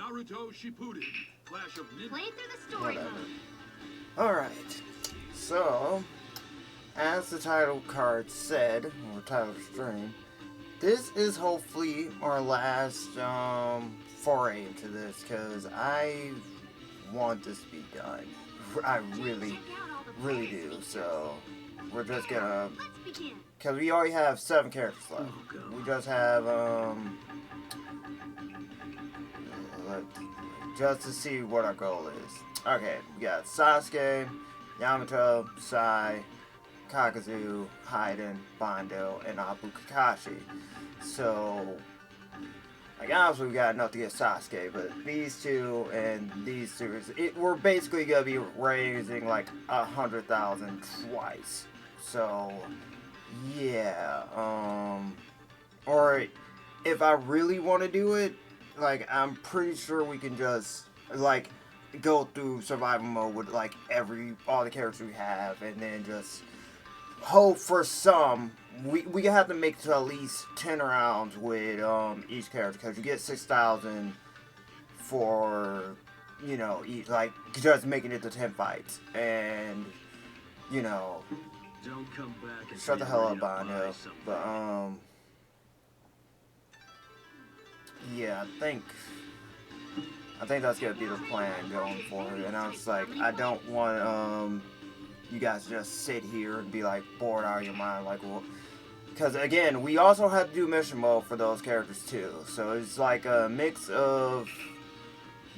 Naruto Shippuden. Flash of ninja. Play through the story Whatever. mode. Alright. So, as the title card said, or title stream, this is hopefully our last foray into this, because I want this to be done. I really do. So, we're just gonna, Let's begin. because we already have 7 characters left. We just have, just to see what our goal is. Okay, we got Sasuke, Yamato, Sai, Kakazu, Haiden, Bondo, and Abu Kakashi. So, like, honestly, we got enough to get Sasuke, but these two and these two, we're basically gonna be raising like 100,000 twice. So, yeah, or if I really want to do it, like, I'm pretty sure we can just, like, go through survival mode with, like, all the characters we have, and then just hope for some. We have to make to at least 10 rounds with each character, because you get 6,000 for, you know, each, like, just making it to 10 fights. And, you know, Don't come back and shut the hell up, Bondo. But, yeah, I think that's gonna be the plan going forward. And I was like, I don't want you guys to just sit here and be like bored out of your mind, like, well, because again, we also have to do mission mode for those characters too. So it's like a mix of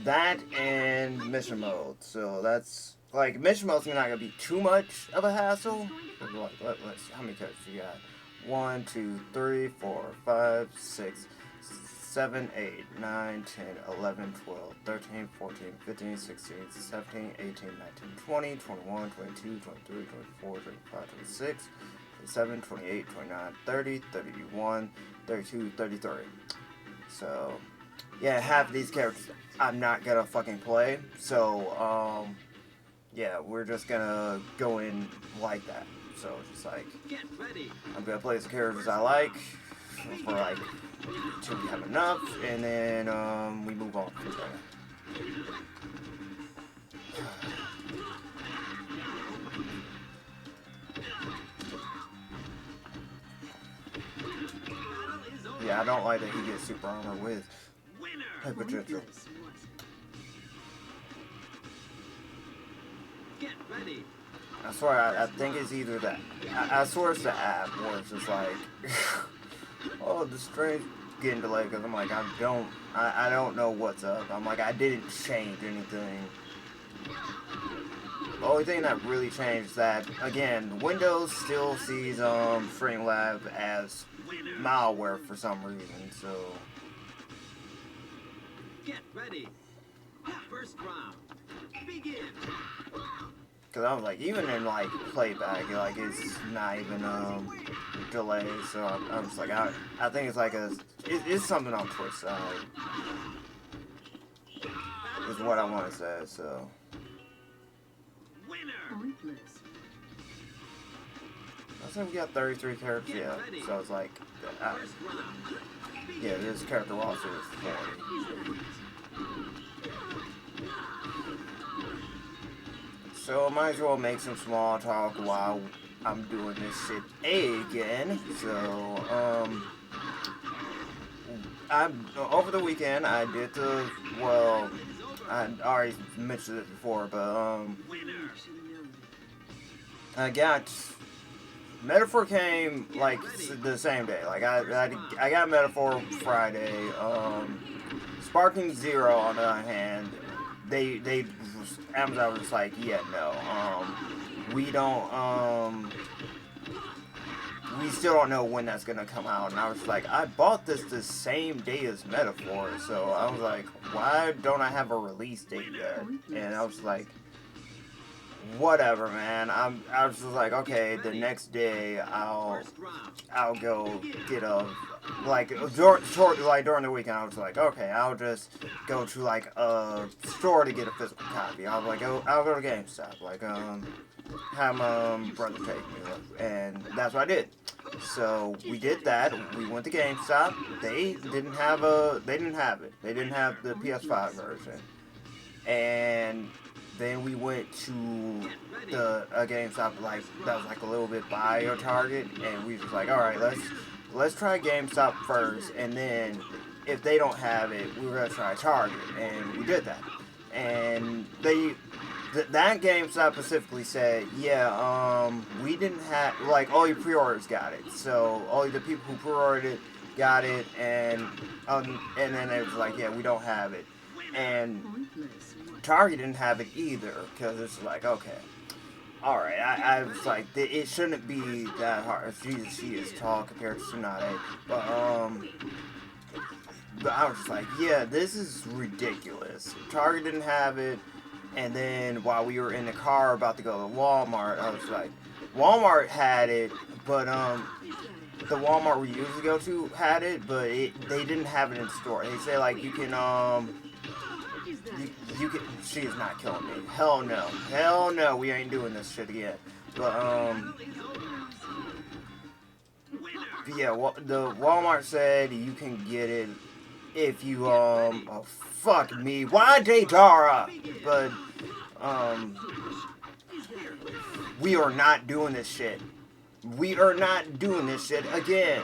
that and mission mode. So that's like, mission mode's not gonna be too much of a hassle. Let's see, how many characters you got? 1, 2, 3, 4, 5, 6, 7, 8, 9, 10, 11, 12, 13, 14, 15, 16, 17, 18, 19, 20, 21, 22, 23, 24, 25, 26, 27, 28, 29, 30, 31, 32, 33. So, yeah, half of these characters I'm not gonna fucking play. So, yeah, we're just gonna go in like that. So, just like, I'm gonna play the characters I like for like, till we have enough, and then we move on from there. Yeah, I don't like that he gets super armor with potential. Get ready. I swear, I think it's either that. I swear it's the app where it's just like, oh, the stream's getting delayed, because I'm like, I don't know what's up. I'm like, I didn't change anything. The only thing that really changed is that, again, Windows still sees Streamlab as malware for some reason, so. Get ready. First round. Begin. Because I was like, even in like playback, like, it's not even delay, so I'm just like, I think it's like it's something on Twitch side, is what I want to say, so. I think we got 33 characters, yeah, so it's like, yeah, this character roster is 40. So I might as well make some small talk while I'm doing this shit again. So, over the weekend I did I already mentioned it before, but I got Metaphor came like the same day. Like I got Metaphor Friday. Sparking Zero on the other hand, Amazon was just like, yeah, no, we don't, we still don't know when that's gonna come out. And I was like, I bought this the same day as Metaphor, so I was like, why don't I have a release date yet? And I was like, whatever, man. I was just like, okay, the next day I'll go get a, like, during the weekend I was like, okay, I'll just go to like a store to get a physical copy. I was like, I'll go to GameStop, like, have my brother take me, and that's what I did. So we did that. We went to GameStop. They didn't have it. They didn't have the PS5 version. And then we went to a GameStop like that was like a little bit by our Target, and we was just like, all right, let's try GameStop first, and then if they don't have it, we were gonna try Target, and we did that. And that GameStop specifically said, yeah, we didn't have, like, all your pre-orders got it. So all the people who pre-ordered it got it, and then it was like, yeah, we don't have it. And Target didn't have it either, because it's like, okay, all right. I was like, it shouldn't be that hard. She is tall compared to Tsunade, but I was just like, yeah, this is ridiculous. Target didn't have it, and then while we were in the car about to go to Walmart, I was like, Walmart had it, but the Walmart we usually go to had it, but they didn't have it in store. They say like you can you can. She is not killing me. Hell no, we ain't doing this shit again. But yeah, the Walmart said you can get it if you oh, fuck me, why Daedara? But we are not doing this shit. We are not doing this shit again.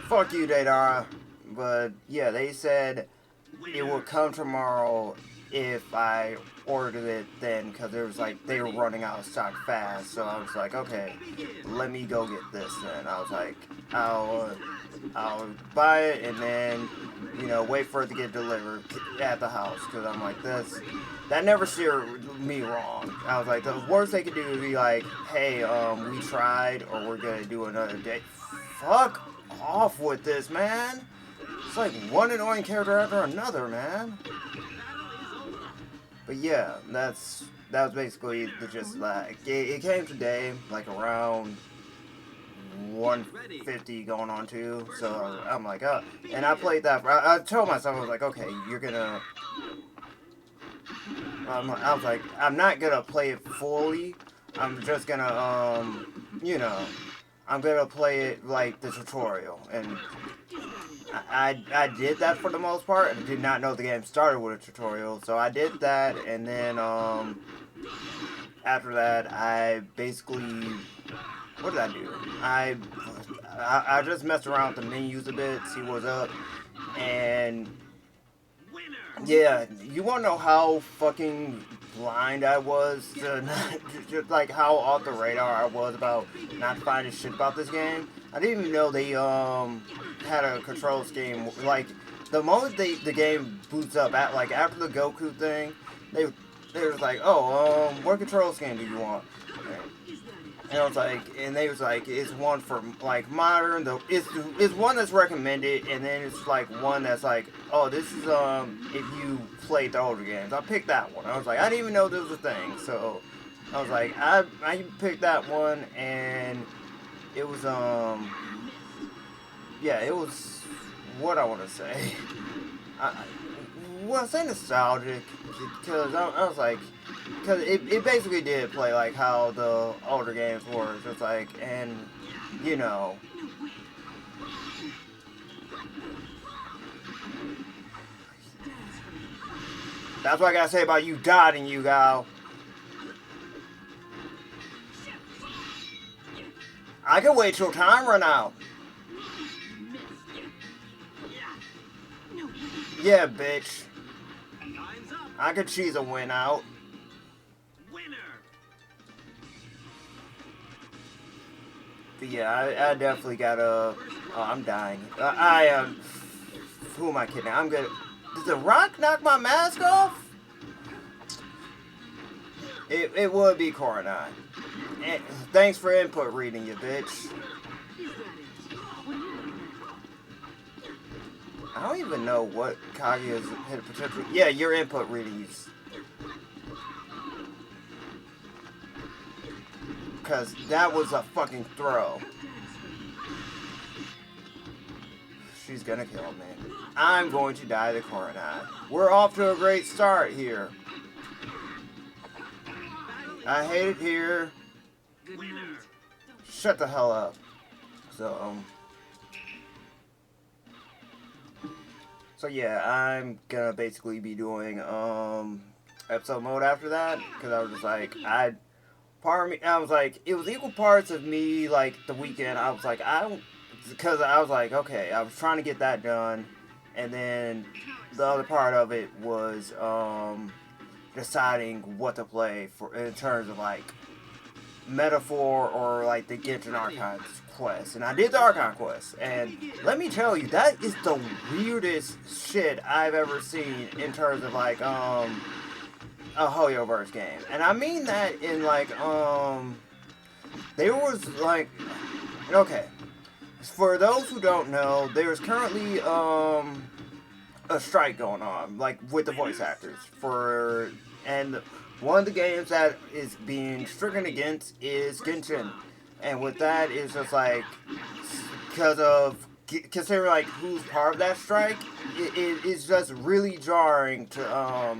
Fuck you, Daedara. But yeah, they said it will come tomorrow if I ordered it then, because there was like they were running out of stock fast. So I was like, okay, let me go get this then. I was like, I'll buy it and then, you know, wait for it to get delivered at the house, because I'm like, that never steered me wrong. I was like, the worst they could do would be like, hey, we tried, or we're gonna do another day. Fuck off with this, man. It's like one annoying character after another, man. But yeah, that was basically the gist of that. It came today, like around 150 going on 2. So I'm like, oh. And I played that. I told myself, I was like, okay, you're gonna. I was like, I'm not gonna play it fully. I'm just gonna, you know, I'm gonna play it like the tutorial. And I did that for the most part. I did not know the game started with a tutorial, so I did that, and then after that, I basically, what did I do? I just messed around with the menus a bit, see what's up, and yeah, you wanna know how fucking blind I was to just like how off the radar I was about not finding shit about this game. I didn't even know they had a control scheme. Like the moment the game boots up, like after the Goku thing, they was like, oh, what control scheme do you want? And I was like, and they was like, it's one for like modern. It's one that's recommended, and then it's like one that's like, oh, this is if you played the older games. I picked that one. I was like, I didn't even know this was a thing. So I was like, I picked that one, and it was yeah, it was what I want to say. Well, I say nostalgic because I was like, because it basically did play like how the older games were, just like, and you know, that's what I gotta say about you dotting, you gal. I can wait till time run out. Yeah, bitch. I could cheese a win out. But yeah, I definitely gotta. Oh, I'm dying. Who am I kidding? I'm gonna. Did the rock knock my mask off? It would be Coronine. And thanks for input reading, you bitch. I don't even know what Kaguya's hit potential. Yeah, your input readings. Because that was a fucking throw. she's gonna kill me. I'm going to die the coronet. We're off to a great start here. I hate it here. Shut the hell up. So yeah, I'm gonna basically be doing episode mode after that, because I was just like, part of me, I was like, it was equal parts of me, like, the weekend, I was like, because I was like, okay, I was trying to get that done, and then the other part of it was deciding what to play for in terms of like metaphor or like the Genshin Archon quest. And I did the Archon quest, and let me tell you, that is the weirdest shit I've ever seen in terms of like a Hoyoverse game. And I mean that in like there was like, okay, for those who don't know, there's currently a strike going on, like with the voice actors and one of the games that is being stricken against is Genshin, and with that is just like, considering like who's part of that strike, it's just really jarring to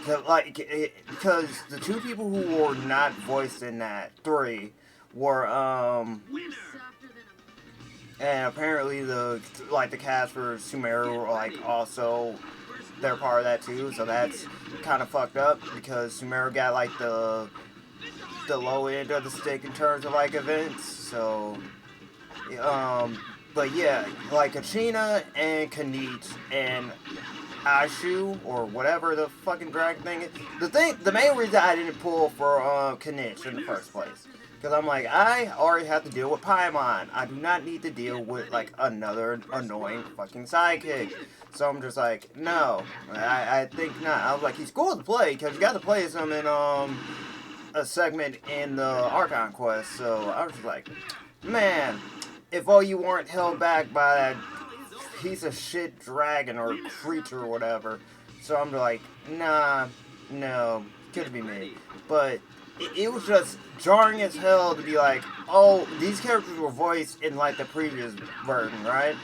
because the two people who were not voiced in that 3 were and apparently the cast for Sumeru were like also, they're part of that too, so that's kind of fucked up because Sumeru got like the low end of the stick in terms of like events. So but yeah, like Kachina and Kanich and Ashu or whatever the fucking drag thing is. The main reason I didn't pull for Kanich in the first place, because I'm like, I already have to deal with Paimon. I do not need to deal with, like, another annoying fucking sidekick. So I'm just like, no. I think not. I was like, he's cool to play, because you got to play as him in, a segment in the Archon quest. So I was just like, man, if all you weren't held back by that piece of shit dragon or creature or whatever. So I'm like, nah, no, couldn't be me. But it was just jarring as hell to be like, oh, these characters were voiced in like the previous version, right?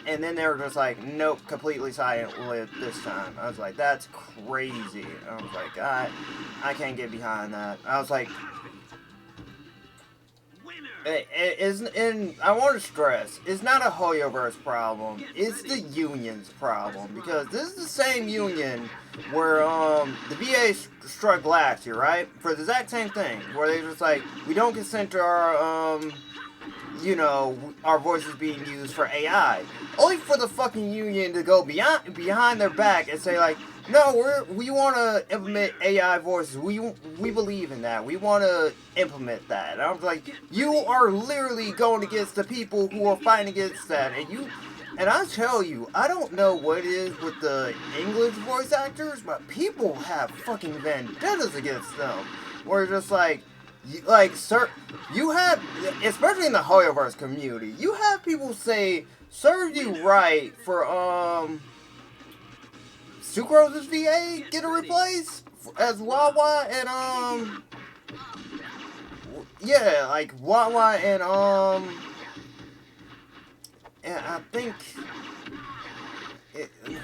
And then they were just like, nope, completely silent this time. I was like, that's crazy. I was like, I can't get behind that. I was like, and I want to stress, it's not a Hoyoverse problem, it's the union's problem, because this is the same union where the VA struck last year, right? For the exact same thing, where they just like, we don't consent to our, you know, our voices being used for AI. Only for the fucking union to go behind their back and say like, no, we want to implement AI voices. We believe in that. We want to implement that. And I was like, you are literally going against the people who are fighting against that. And I tell you, I don't know what it is with the English voice actors, but people have fucking vendettas against them. Where it's just like, sir, you have, especially in the Hoyoverse community, you have people say, serve you right for, Sucrose's VA get a replace as Wawa and yeah, like Wawa and I think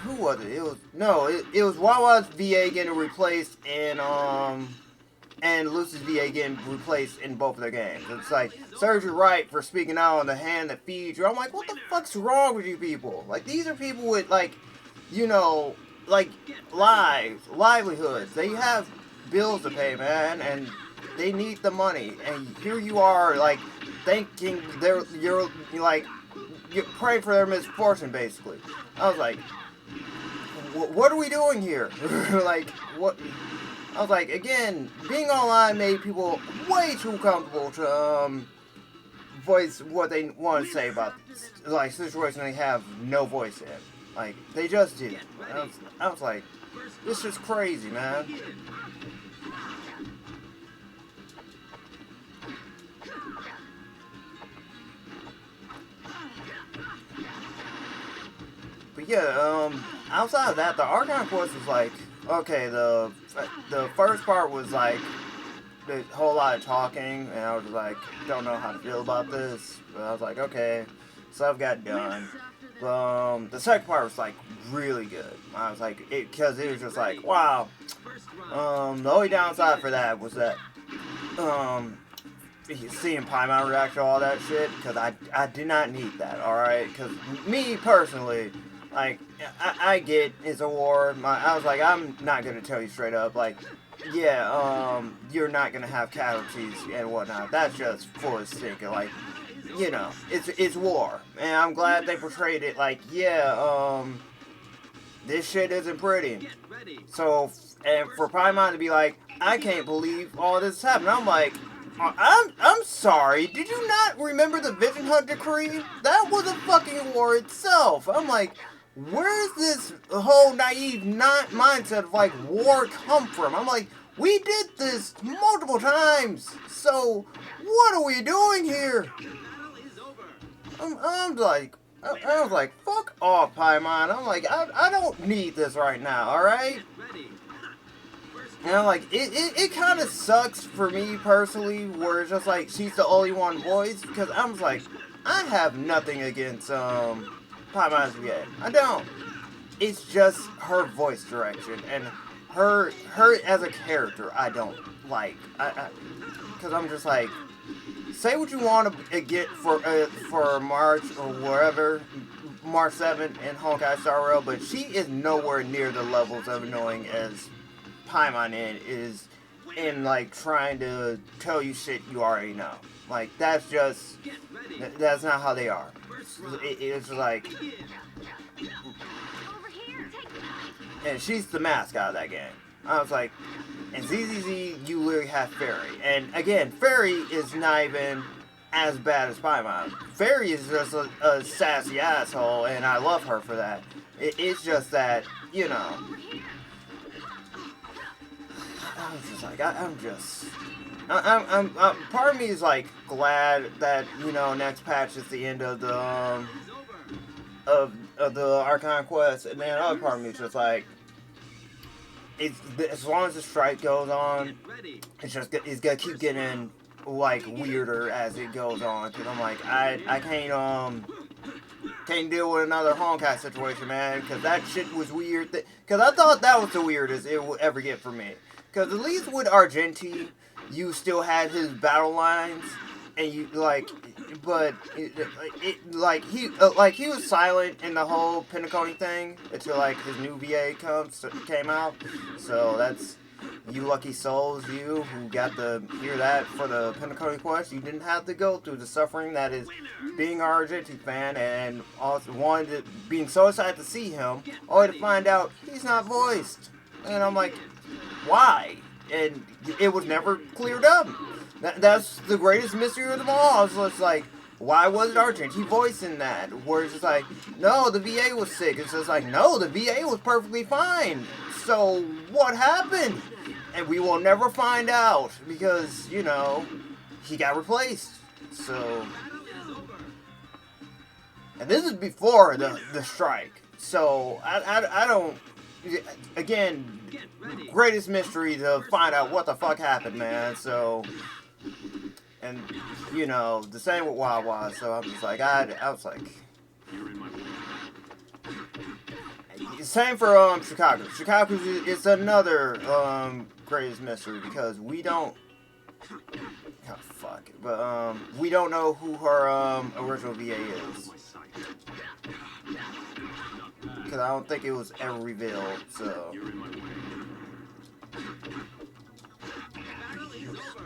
who was it? It was Wawa's VA getting replaced and Lucy's VA getting replaced in both of their games. It's like, serves you right for speaking out on the hand that feeds you. I'm like, what the fuck's wrong with you people? Like, these are people with like, you know, like livelihoods. They have bills to pay, man, and they need the money. And here you are, like, thinking you're praying for their misfortune, basically. I was like, what are we doing here? Like, what? I was like, again, being online made people way too comfortable to voice what they want to say about like situations they have no voice in. Like, they just did. I was like, this is crazy, man. But yeah, outside of that, the Archon quest was like, okay, the first part was like a whole lot of talking, and I was like, don't know how to feel about this. But I was like, okay. stuff got done. The second part was like really good. I was like, because it was just like, wow. The only downside for that was that seeing Paimon react to all that shit, because I did not need that. All right, because me personally, like I get it's a war. I was like, I'm not gonna tell you straight up, like, yeah, you're not gonna have casualties and whatnot. That's just for the sake of, like, you know, it's war, and I'm glad they portrayed it like, yeah, this shit isn't pretty. So, and for Paimon to be like, I can't believe all this happened. I'm like, I'm sorry. Did you not remember the Vision Hunt decree? That was a fucking war itself. I'm like, where's this whole naive mindset of like war come from? I'm like, we did this multiple times. So what are we doing here? I'm like, I was like, fuck off, Paimon. I'm like, I don't need this right now, alright? And I'm like, it kind of sucks for me personally, where it's just like, she's the only one voice, because I'm just like, I have nothing against, Paimon's VA. I don't. It's just her voice direction, and her as a character, I don't like. Because I'm just like, say what you want to get for March or wherever, March 7th in Honkai Star Rail, but she is nowhere near the levels of annoying as Paimon is in, like, trying to tell you shit you already know. Like, that's just, that's not how they are. It's like, and she's the mascot of that game. I was like, and ZZZ, you literally have Fairy. And again, Fairy is not even as bad as Paimon. Fairy is just a sassy asshole, and I love her for that. It's just that, you know, I was just like, I'm part of me is like glad that, you know, next patch is the end of the Archon quest, and then other part of me is just like, as long as the strike goes on, it's gonna keep getting like weirder as it goes on, because I'm like, I can't deal with another Honkai situation, man, because that shit was weird. Because I thought that was the weirdest it would ever get for me. Because at least with Argenti, you still had his battle lines, and you, like, but, he was silent in the whole Pentaconi thing until, like, his new VA came out. So that's, you lucky souls, you, who got to hear that for the Pentaconi quest. You didn't have to go through the suffering that is being an Argenti fan, and also being so excited to see him, only to find out he's not voiced. And I'm like, why? And it was never cleared up. That's the greatest mystery of them all. I was just like, why wasn't Argenti voicing that? Where it's just like, no, the VA was sick. It's just like, no, the VA was perfectly fine. So what happened? And we will never find out, because, you know, he got replaced. So, and this is before the strike. So I don't. Again, greatest mystery to find out what the fuck happened, man. So, and, you know, the same with Wawa. So I'm just like, I was like, same for Chicago. Chicago is another greatest mystery, because we don't, oh fuck it, but we don't know who her original VA is. Because I don't think it was ever revealed, so.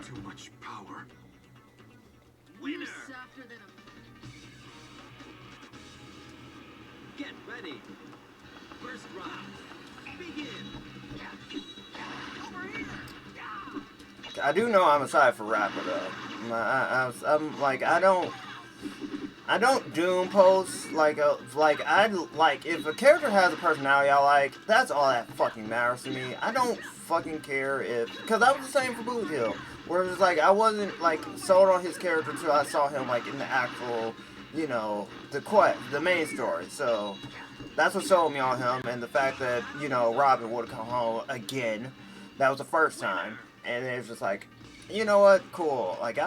Too much power. Winner. Get ready. First round. Begin. I do know I'm excited for Rapper though. I'm like, I don't doom post like if a character has a personality I like, that's all that fucking matters to me. I don't fucking care because I was the same for Boot Hill, where it's like I wasn't like sold on his character until I saw him like in the actual, you know, the main story. So that's what sold me on him, and the fact that, you know, Robin would come home again, that was the first time, and it was just like, you know what, cool, like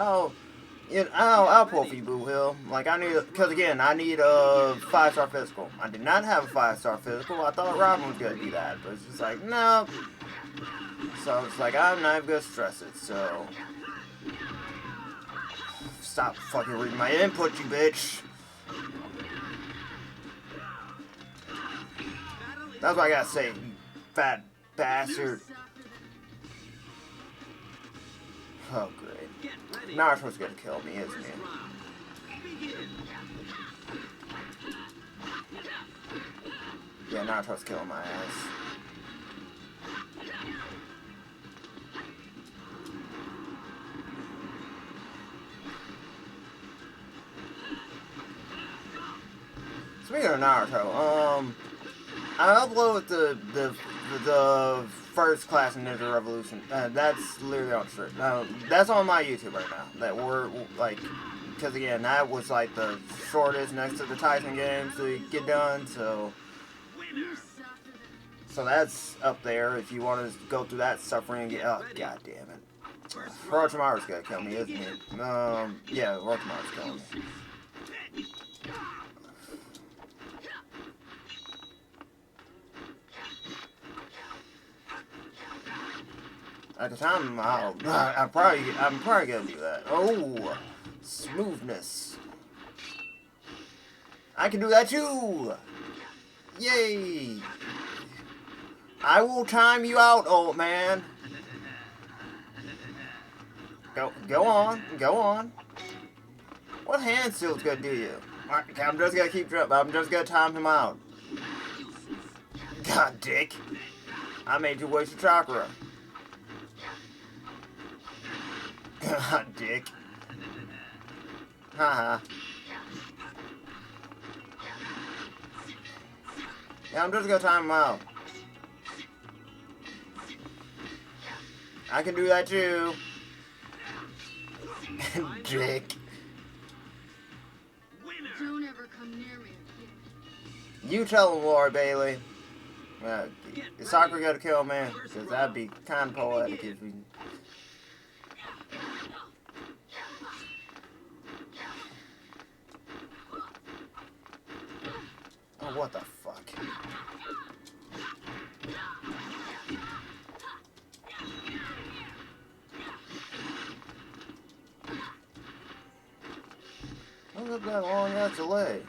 I'll pull for you, Boo Hill. Like, I need, because again, I need a 5-star physical. I did not have a 5-star physical. I thought Robin was going to do that, but it's just like, no. So it's like, I'm not even going to stress it, so. Stop fucking reading my input, you bitch. That's what I gotta say, you fat bastard. Oh, great. Naruto's gonna kill me, isn't he? Yeah, Naruto's killing my ass. Speaking of Naruto, I uploaded the first class in Ninja Revolution. That's literally on straight. That's on my YouTube right now. That we're like, because again, that was like the shortest next to the Tyson games to get done. So that's up there if you want to go through that suffering and get. Oh, god damn it! Orochimaru's gonna kill me, isn't he? Yeah, Orochimaru's killing me. At the time, I'm probably gonna do that. Oh, smoothness. I can do that too. Yay! I will time you out, old man. Go on. What hand skill's gonna do you? I'm just gonna keep dropping. I'm just gonna time him out. God, dick. I made you waste your chakra. God, dick. Haha. Yeah, I'm just gonna time him out. I can do that too. Dick. Don't ever come near me. You tell him, Laura Bailey. Is Sakura gonna kill me? Because that'd be kind of poetic if we... Oh, what the fuck? Look at that long ass delay.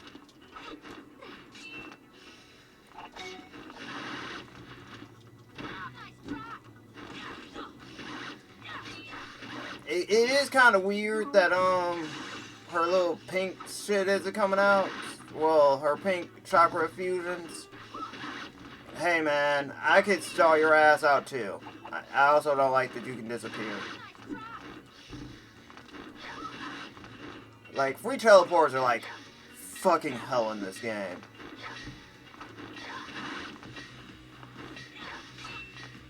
It is kind of weird that her little pink shit isn't coming out. Well, her pink chakra fusions. Hey man, I could stall your ass out too. I also don't like that you can disappear. Like, free teleports are like fucking hell in this game.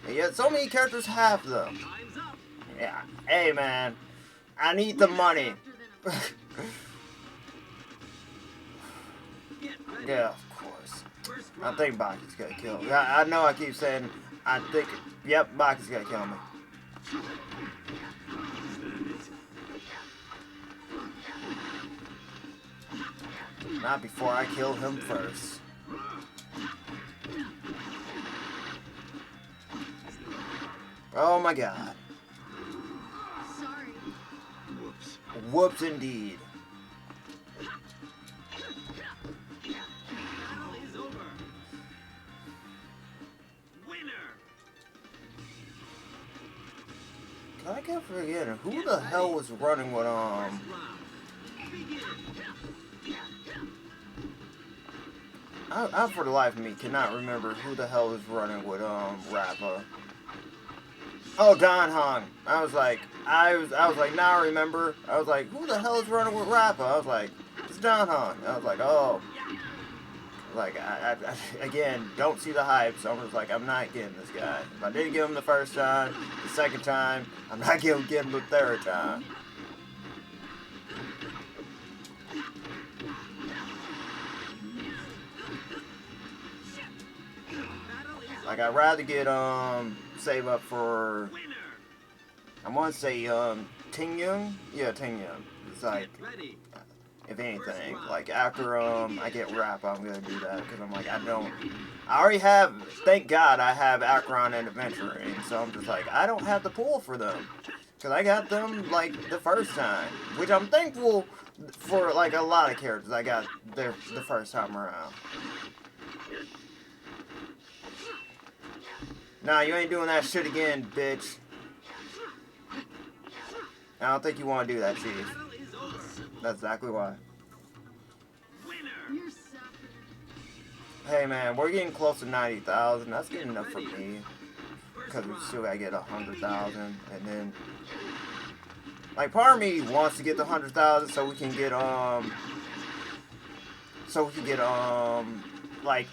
And yet so many characters have them. Yeah, hey man, I need the money. Yeah, of course. I think Baki's gonna kill me. I know I keep saying, I think, yep, Baki's gonna kill me. Not before I kill him first. Oh my god. Sorry. Whoops indeed. I kept forgetting who the hell was running with I for the life of me cannot remember who the hell was running with Rappa. Oh, Don Hong. I was like, now I remember. I was like, who the hell is running with Rappa? I was like, it's Don Hong. I was like, oh. Like, I again, don't see the hype, so I'm just like, I'm not getting this guy. If I didn't get him the first time, the second time, I'm not going to get him the third time. Like, I'd rather get, save up for, I want to say, Ting Yung? Yeah, Ting Yung. It's like, Get ready. if anything, like after I get rap, I'm gonna do that because I'm like I already have. Thank God I have Acheron and Adventuring, so I'm just like I don't have to pull for them because I got them like the first time, which I'm thankful for. Like a lot of characters, I got the first time around. Nah, you ain't doing that shit again, bitch. I don't think you want to do that, Chief. Battle is over. That's exactly why. Winner. You're suffering. Hey man, we're getting close to 90,000. That's good enough for me. First Because we round. still gotta get 100,000. And then, like, part of me wants to get the 100,000 so we can get, like,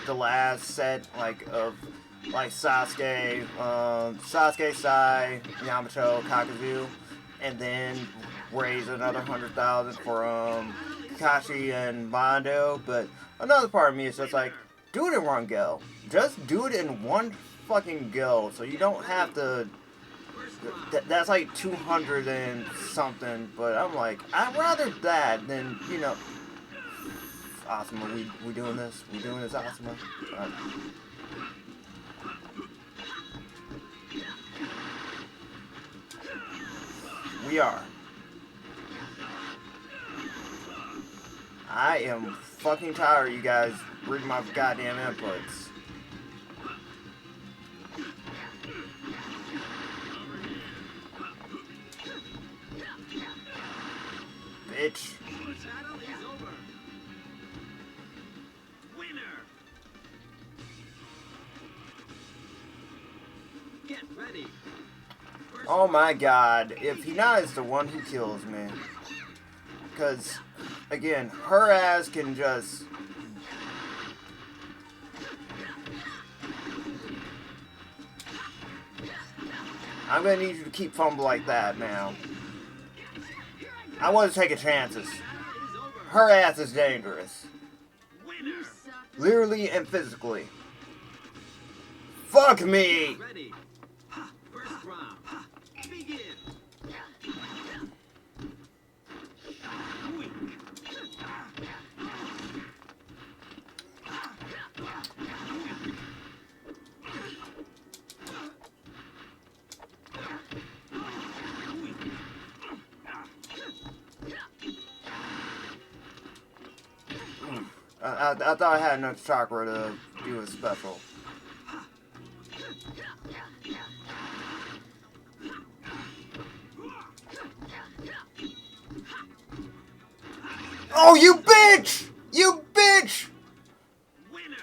the last set, like, of, like, Sasuke, Sai, Yamato, Kakazu. And then raise another 100,000 for, Kakashi and Mondo. But another part of me is just like, do it in one go. Just do it in one fucking go, so you don't have to. That's like 200 and something, but I'm like, I'd rather that than, you know. Asuma, we doing this? We doing this, Asuma? We are. I am fucking tired of you guys reading my goddamn inputs. Bitch. Battle is over. Winner. Get ready. First Oh my god, if Hinata is the one who kills me. Because, again, her ass can just... I'm gonna need you to keep fumbling like that now. I wasn't taking chances. battle is over. Her ass is dangerous. Winner. Literally and physically. Fuck me! Ready. First round. Begin. Weak. I thought I had enough chakra to do a special. Oh, you bitch! You bitch! Winner.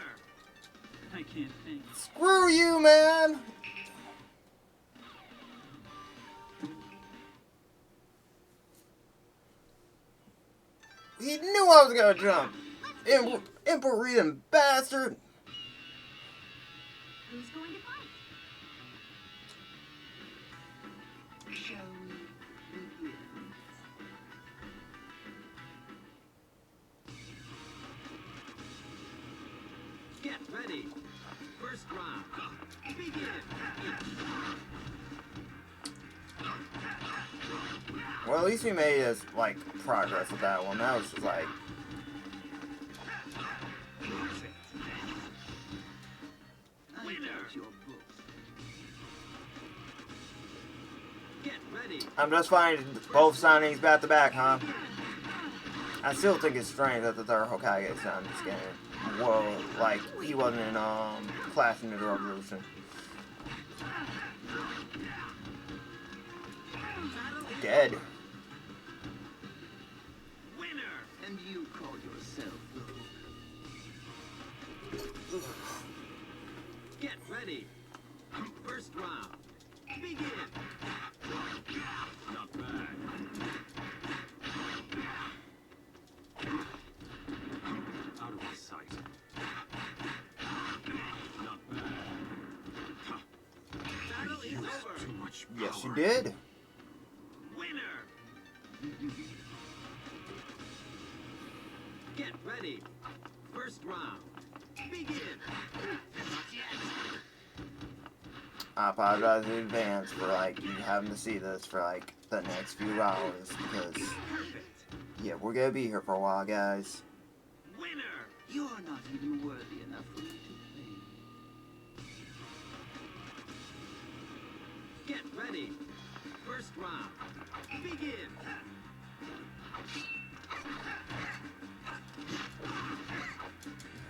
I can't think. Screw you, man! He knew I was gonna jump. Imperial bastard. Who's going to fight? Shall we begin? Get ready. First round. Begin. Well, at least we made us like progress with that one. That was just like, Winner. Get ready. I'm just finding both signings back to back, huh? I still think it's strange that the third Hokage signed this game. Well, like he wasn't in Clash of the Revolution. Dead. Winner. And you call yourself the Hook. Get ready. First round. Begin. Not bad. Out of my sight. Not bad. Battle is over. Too much power. Yes, you did. Winner. Get ready. First round. Begin. Not yet. I apologize in advance for like you having to see this for like the next few hours because Perfect. yeah, we're gonna be here for a while, guys. Winner. You're not even worthy enough for me to play. Get ready. First round. Begin.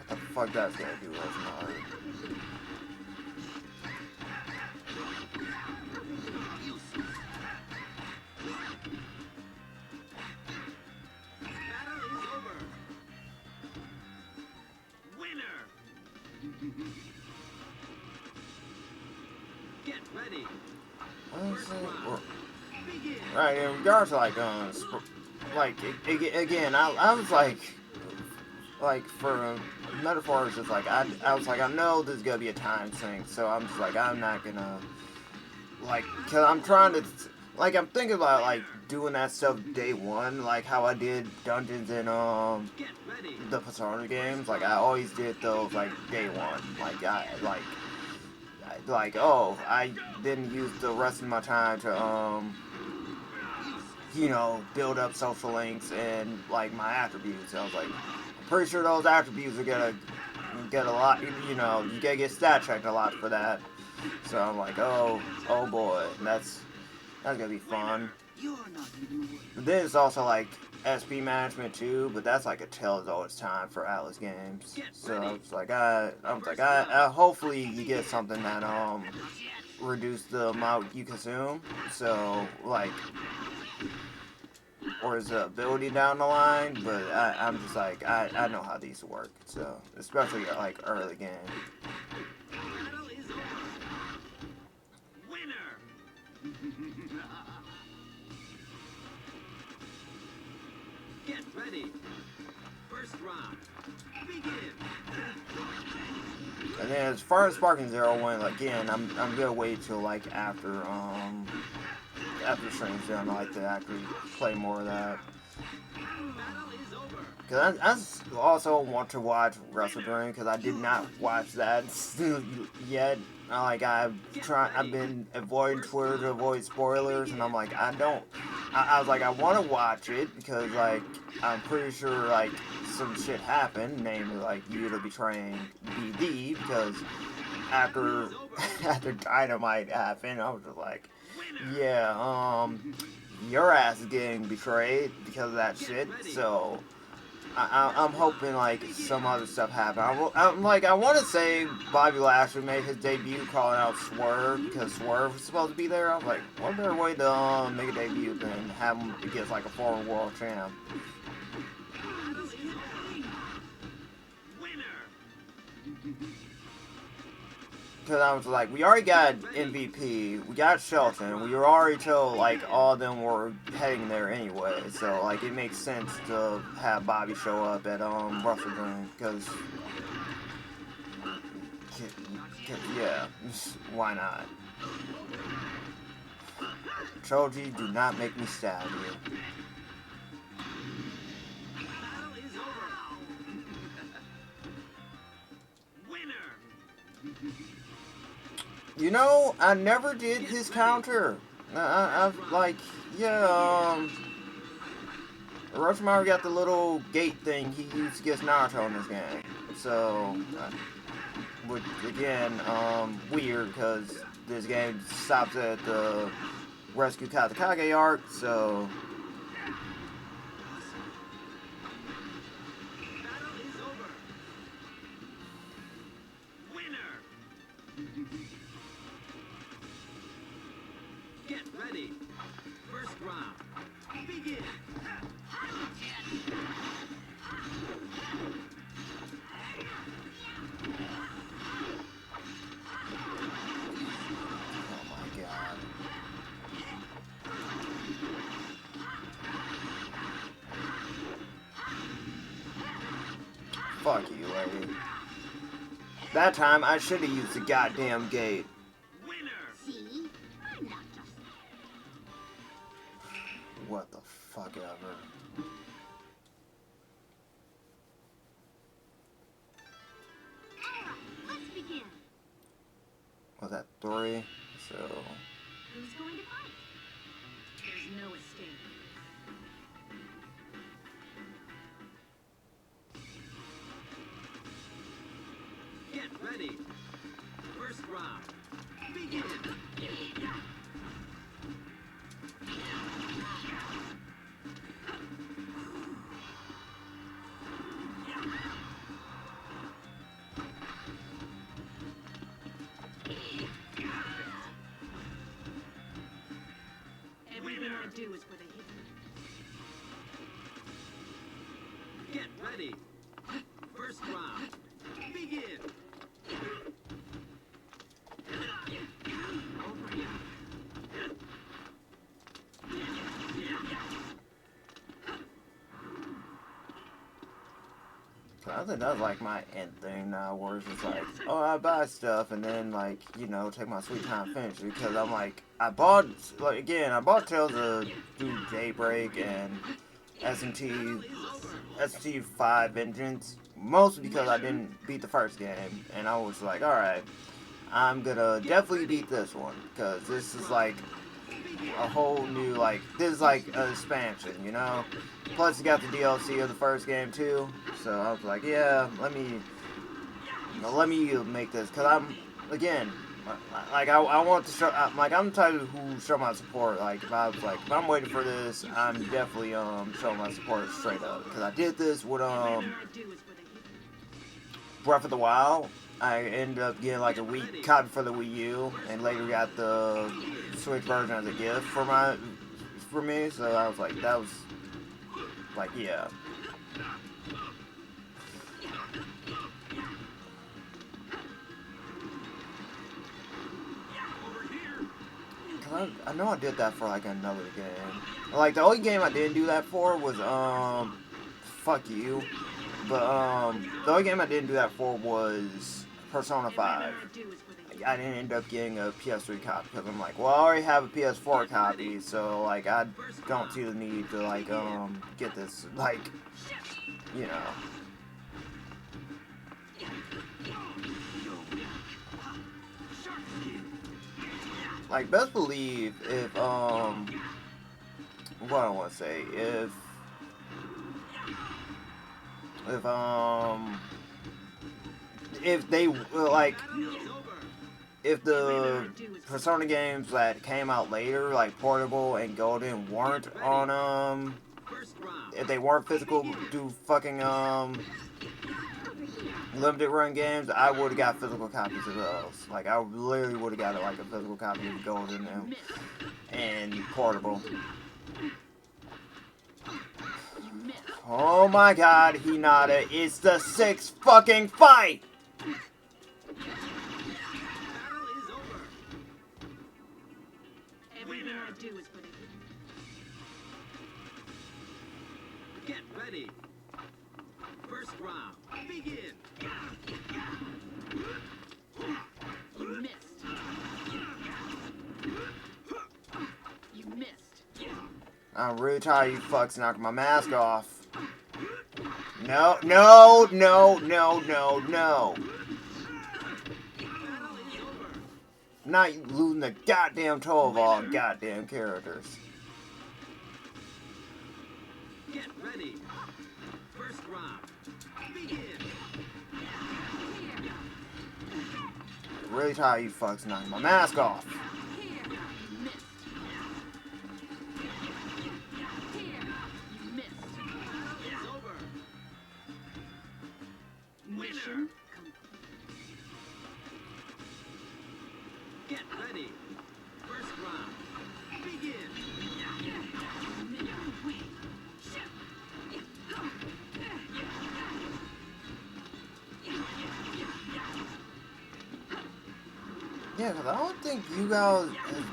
What the fuck that's gonna do, Rosemary? Battle is over. Winner. Get ready. What is it? Well, Begin. right, in regards to like again, I was like for metaphors, just like I was like I know there's gonna be a time sink, so I'm just like I'm not gonna like cause I'm trying to like I'm thinking about like doing that stuff day one, like how I did dungeons in Get ready. the Persona games. Like I always did those like day one, like oh I didn't use the rest of my time to you know, build up social links and like my attributes. I was like, I'm pretty sure those attributes are gonna get a lot. You know, you gotta get stat checked a lot for that. So I'm like, oh boy, that's gonna be fun. You're not even worthy. But then it's also like SP management too, but that's like a tell as old as time for Atlas games. So I was like, I hopefully you get something that reduce the amount you consume. So like. Or his ability down the line, but I'm just like, I know how these work, so, especially, like, early game. Battle is over. Winner. Get ready. First round. Begin. And then as far as Sparking Zero went, again, I'm gonna wait till, like, after stream's done, I like to actually play more of that. Battle is over. Because I also want to watch Wrestle Dream, because I did not watch that yet. I've been avoiding Twitter to avoid spoilers, and I'm like, I was like, I want to watch it, because, like, I'm pretty sure, like, some shit happened, namely, like, Yuta betraying BD, because after Dynamite happened, I was just like, yeah, your ass is getting betrayed because of that shit, so I'm hoping, like, some other stuff happen. I'm like, I want to say Bobby Lashley made his debut calling out Swerve, because Swerve was supposed to be there. I was like, what better way to make a debut than have him against, like, a former world champ? Battle is over. Winner. Because I was like, we already got MVP, we got Shelton, we were already told, like, all of them were heading there anyway, so, like, it makes sense to have Bobby show up at, Wrestle Dream, because, yeah, why not? Choji, do not make me stab you. Battle is over. Winner. You know, I never did his counter. I've, like, yeah, Orochimaru got the little gate thing he used against Naruto in this game. So, which, again, weird, because this game stops at the Rescue Kazekage arc, so... Battle is over. Winner. Get ready. First round. Begin. Oh my god. Fuck you, lady. That time, I should have used the goddamn gate. Winner. See? I'm not just... What the fuck ever. Alright, let's begin. Was that 3? So. Who's going to fight? There's no escape. Get ready. First round. Begin. Everything I do is for the hit. Get ready. First round. Begin. Over here. I think that's like my end thing now, where it's just like, oh, I buy stuff and then like, you know, take my sweet time finish, because I'm like, I bought Tales of Daybreak and S&T 5 Vengeance, mostly because I didn't beat the first game, and I was like, alright, I'm gonna definitely beat this one, because this is like a whole new, like, this is like an expansion, you know? Plus, you got the DLC of the first game too, so I was like, yeah, let me make this, because I'm, again, like, I want to show, like, I'm the type of who show my support, like, if I'm waiting for this, I'm definitely, showing my support straight up, because I did this with, Everything I do is for the hit. Breath of the Wild. I ended up getting like a Wii copy for the Wii U, and later got the Switch version as a gift for me. So I was like, that was like, yeah. Cause I know I did that for like another game. Like the only game I didn't do that for was fuck you. But the only game I didn't do that for was Persona 5. Everything I do is for the hit. I didn't end up getting a PS3 copy because I'm like, well, I already have a PS4 copy, so like I don't see the need to like get this, like, you know. Like, best believe if what I want to say, if they like, if the Persona games that came out later, like Portable and Golden, weren't on if they weren't physical do fucking limited run games, I would have got physical copies of those. Like, I literally would have got like a physical copy of Golden and Portable. Oh my god, Hinata, it's the 6th fucking fight! Battle is over. Everything I do is for the hit. Get ready. First round. Begin. You missed. You missed. I'm really tired of you fucks knocking my mask off. No, no, no, no, no, no. Battle is over. Not losing the goddamn toe of all goddamn characters. Get ready. First round. Begin. Really tired of you fucks knocking my mask off. You missed. You missed. Battle is over. Mission complete. Get ready. First round. Begin. Yeah, because I don't think you guys have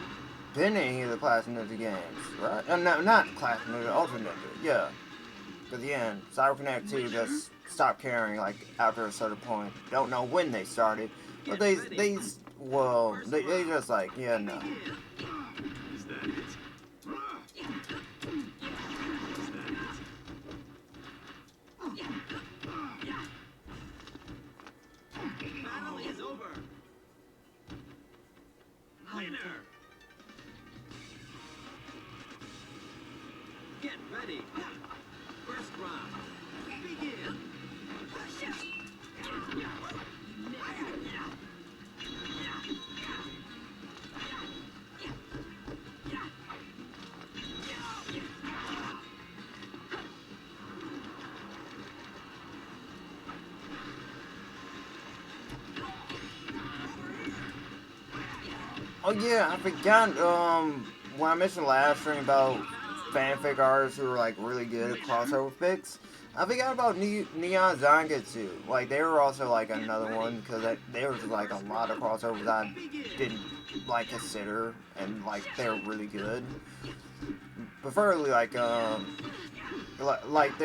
been in any of the Classic Ninja games, right? No, not Classic Ninja, Ultra Ninja, yeah. Because, yeah, CyberConnect 2 just stopped caring, like, after a certain point. Don't know when they started, but they just, like, yeah, no. Is that it? Battle is over. Winner. ready. First round. Begin. Oh yeah, I forgot, when I mentioned last stream about fanfic artists who were like really good at crossover fics, I forgot about Neon Zangetsu. Like, they were also like another one, because there was like a lot of crossovers I didn't like consider, and like they're really good. Preferably like their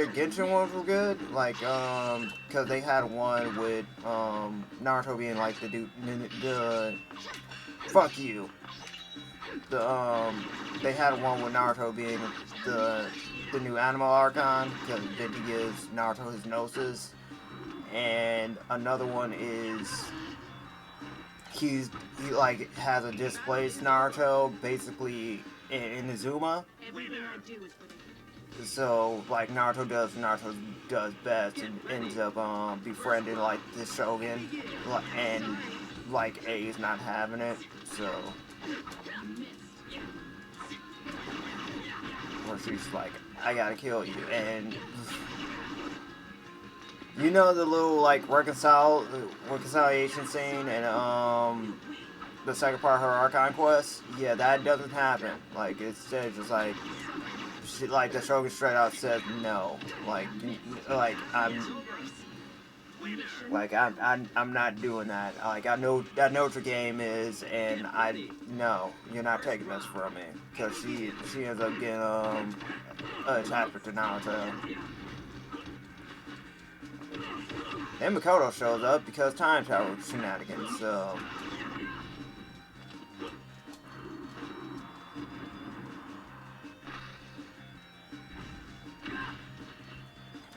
Genshin ones were good, like because they had one with Naruto being like the fuck you. They had one with Naruto being the new Animal Archon, because then he gives Naruto his Gnosis. And another one is he like has a displaced Naruto basically in Izuma. So like Naruto does best and ends up befriending like the Shogun, and like A is not having it, so where she's like, I gotta kill you. And you know the little like reconciliation scene and the second part of her Archon quest? Yeah, that doesn't happen. Like, it's just like the Shogun straight out says no. I'm not doing that. Like, I know what your game is, and no, you're not taking this from me, because she ends up getting attached to Naruto. Then Makoto shows up because time travel shenanigans. So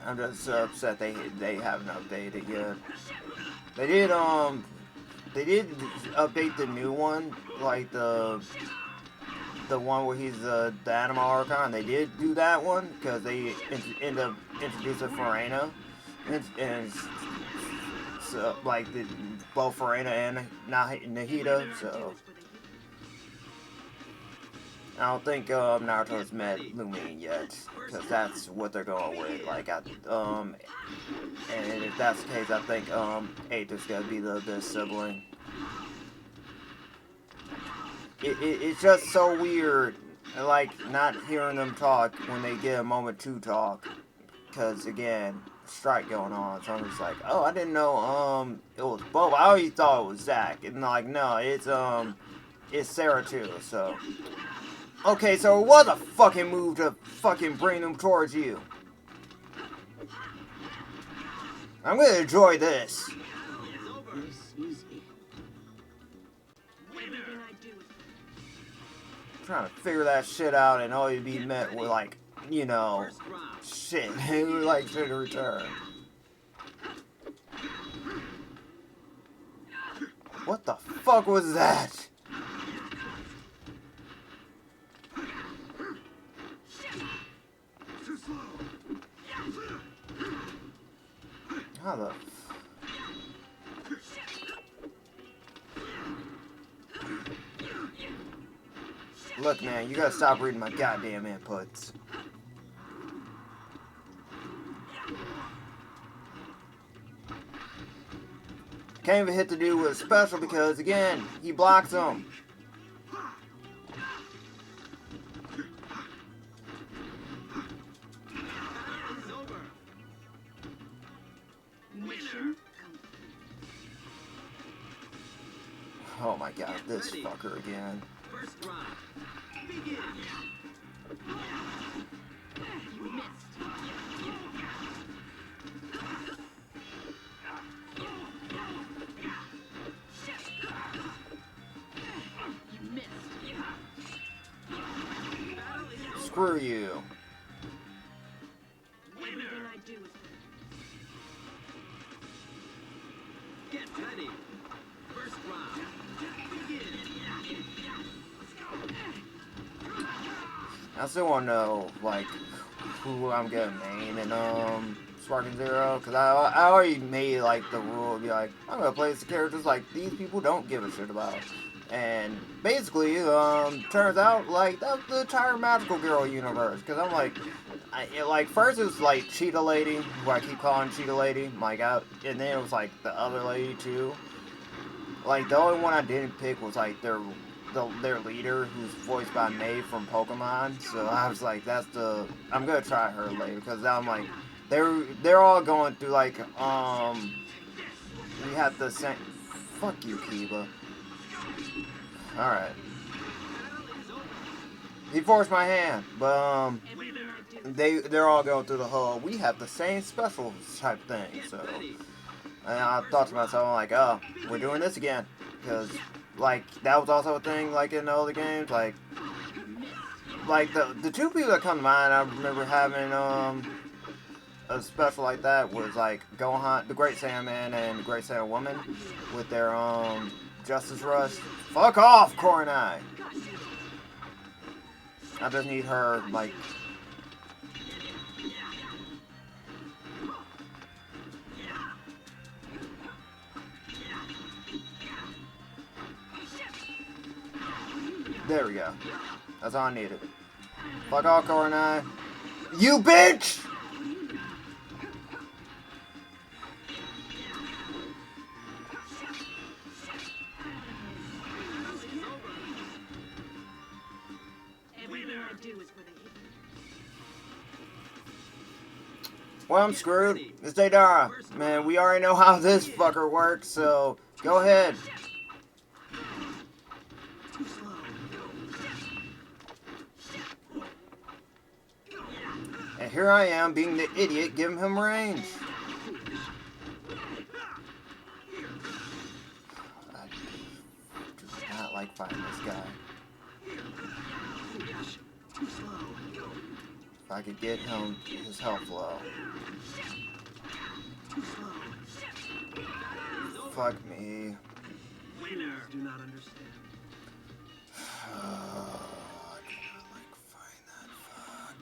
I'm just upset they haven't updated yet. They did update the new one, like the one where he's the Animal Archon. They did do that one because they end up introducing Farina, and so like both Farina and Nahida. So I don't think Naruto's met Lumine yet, because that's what they're going with. Like, and if that's the case, I think Eighth is gonna be the best sibling. It's just so weird, like, not hearing them talk when they get a moment to talk, because again, strike going on. So I'm just like, oh, I didn't know it was Bob. I always thought it was Zach, and like, no, it's Sarah too. So. Okay, so it was a fucking move to fucking bring them towards you. I'm gonna enjoy this. I'm trying to figure that shit out, and all you'd be met with, like, you know, shit. Like, should return. What the fuck was that? How the... Look, man, you gotta stop reading my goddamn inputs. Can't even hit the dude with a special because, again, he blocks him. Oh my god, this fucker again. First round. Begin. You missed. You missed. Screw you. Everything I do is Get ready. First round. Begin. I still want to know, like, who I'm gonna main in, Sparking Zero, because I already made, like, the rule, be like, I'm gonna play as the characters, like, these people don't give a shit about. And, basically, turns out, like, that's the entire Magical Girl universe, because I'm like, first it was, like, Cheetah Lady, who I keep calling Cheetah Lady, and then it was, like, the other lady, too. Like, the only one I didn't pick was, like, their leader, who's voiced by May from Pokemon. So I was like, I'm gonna try her later, because I'm like, they're all going through, like, we have the same, fuck you, Kiba. Alright. He forced my hand, but, they're all going through the whole, we have the same special type thing, so. And I thought to myself, I'm like, oh, we're doing this again. Because, like, that was also a thing, like, in the other games. Like the two people that come to mind, I remember having, a special like that was, like, Gohan, the Great Saiyaman and the Great Saiyan Woman with their, Justice Rush. Fuck off, Coronai! I just need her, like... There we go. That's all I needed. Fuck off, Coronai. You bitch! Well, I'm screwed. It's Deidara. Man, we already know how this fucker works, so go ahead. And here I am, being the idiot, giving him range. I do not like fighting this guy. If I could get him his health low. Fuck me. Winners do not understand. I do not like fighting that fuck.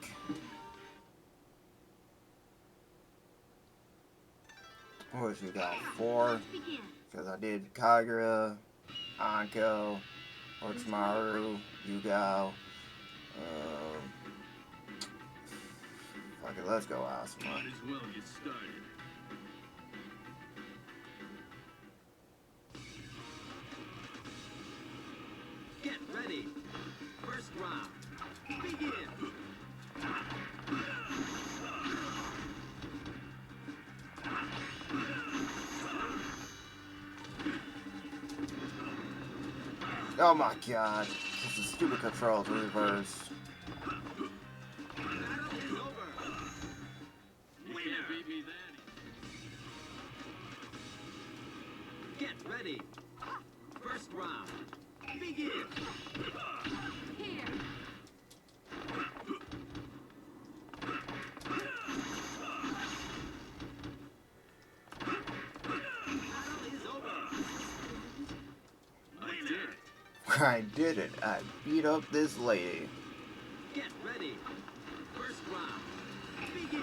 What you got? 4? Because I did Kagura, Anko, Orochimaru, Yugao. Fuck it, let's go, Asuma. Might as well get started. Get ready. First round. Begin. Oh my god, this is stupid controls reversed. Get ready. First round. Begin. Here. I did it. I beat up this lady. Get ready. First round. Begin.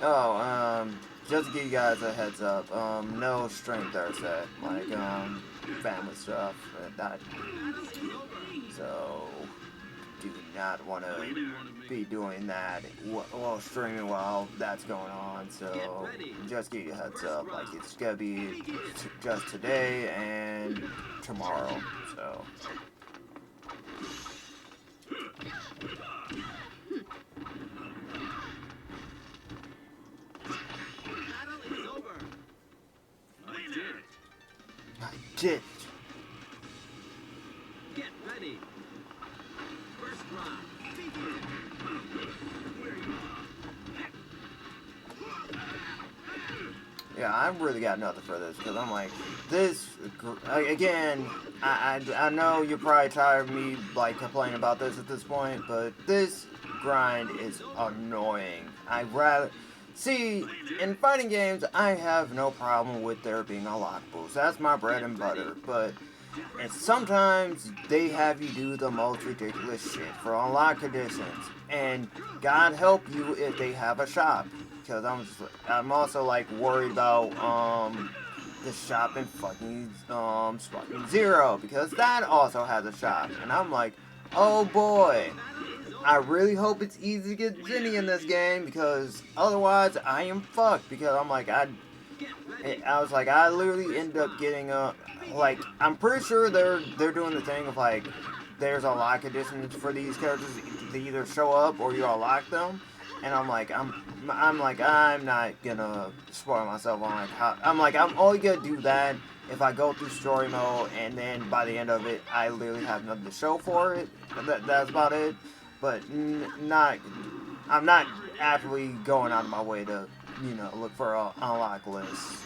Oh, just to give you guys a heads up, no strength are set, like, family stuff, so, do not want to be doing that while streaming while that's going on, so, just give you a heads up, like, it's gonna be just today and tomorrow, so. I did. Get ready. First round. Begin. Yeah, I really got nothing for this, because I'm like, this, again, I know you're probably tired of me, like, complaining about this at this point, but this grind is annoying. I'd rather... See, in fighting games, I have no problem with there being a lock boost. That's my bread and butter. But and sometimes they have you do the most ridiculous shit for unlock conditions. And God help you if they have a shop. Because I'm also like worried about the shop in fucking Zero. Because that also has a shop. And I'm like, oh boy. I really hope it's easy to get Zinni in this game, because otherwise I am fucked. Because I'm like, I was like, I literally end up getting like, I'm pretty sure they're doing the thing of like, there's a lock conditions for these characters to either show up or you unlock them, and I'm like, I'm not gonna spoil myself on like how, I'm only gonna do that if I go through story mode, and then by the end of it, I literally have nothing to show for it. That's about it. But I'm not actually going out of my way to, you know, look for an unlock list.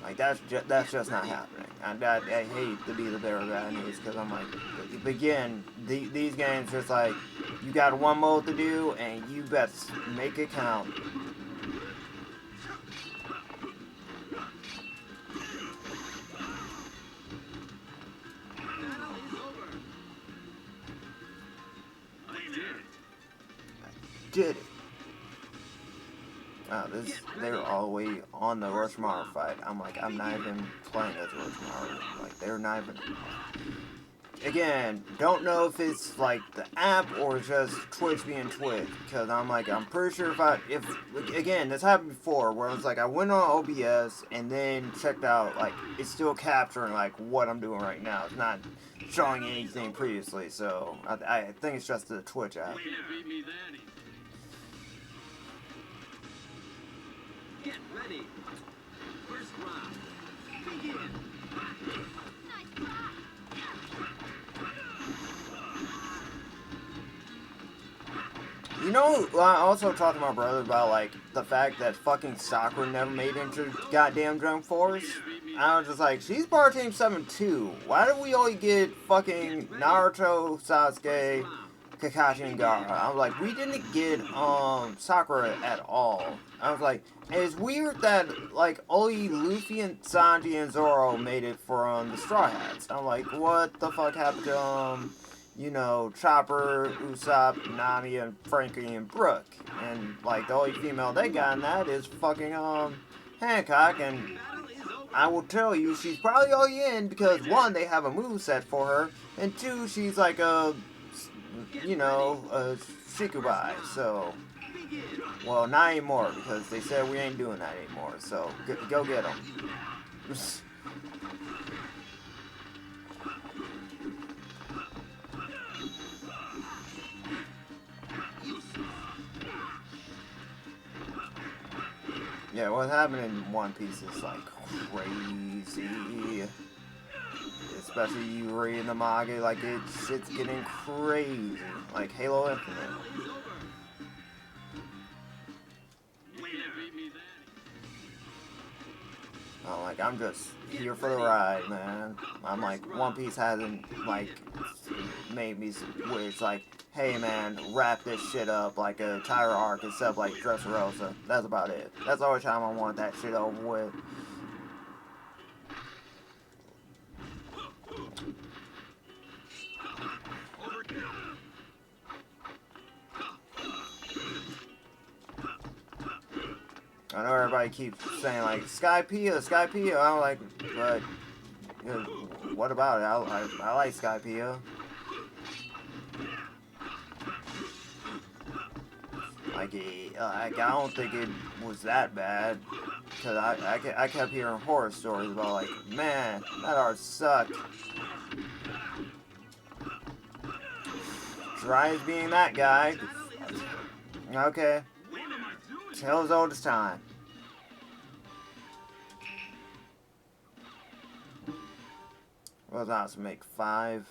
Like, that's just not happening. I hate to be the bearer of bad news, because I'm like, again, these games just like, you got one mode to do, and you best make it count. Did it. Oh, they're all the way on the Orochimaru fight. I'm like, I'm not even playing as Orochimaru. Like, they're not even... Again, don't know if it's like the app or just Twitch being Twitch. Because I'm like, I'm pretty sure again, this happened before, where it's like, I went on OBS and then checked out, like, it's still capturing, like, what I'm doing right now. It's not showing anything previously, so I think it's just the Twitch app. Get ready. First round. Begin. You know, I also talked to my brother about, like, the fact that fucking Sakura never made it into goddamn Jump Force. I was just like, she's part of Team 7 too. Why did we only get fucking Naruto, Sasuke, Kakashi, and Gaara? I was like, we didn't get, Sakura at all. I was like, and it's weird that, like, only Luffy and Sanji and Zoro made it for, the Straw Hats. I'm like, what the fuck happened to, you know, Chopper, Usopp, Nami, and Frankie, and Brooke? And, like, the only female they got in that is fucking, Hancock, and I will tell you, she's probably only in because, one, they have a moveset for her, and two, she's like a, you know, a Shikubai, so... Well, not anymore, because they said we ain't doing that anymore, so go get them. Yeah, what's happening in One Piece is, like, crazy. Especially you reading the manga, like, shit's getting crazy. Like Halo Infinite. Oh, like, I'm just here for the ride, man. I'm like, One Piece hasn't, like, made me where it's like, hey, man, wrap this shit up like a entire arc instead of, like, Dressrosa. That's about it. That's the only time I want that shit over with. I know everybody keeps saying, like, Skypiea, Skypiea. I'm like, but, you know, what about it? I like Skypiea. Like, I don't think it was that bad. Because I kept hearing horror stories about, like, man, that art sucked. Dry as being that guy. Okay. Tale as old as time. Well, that's to make 5.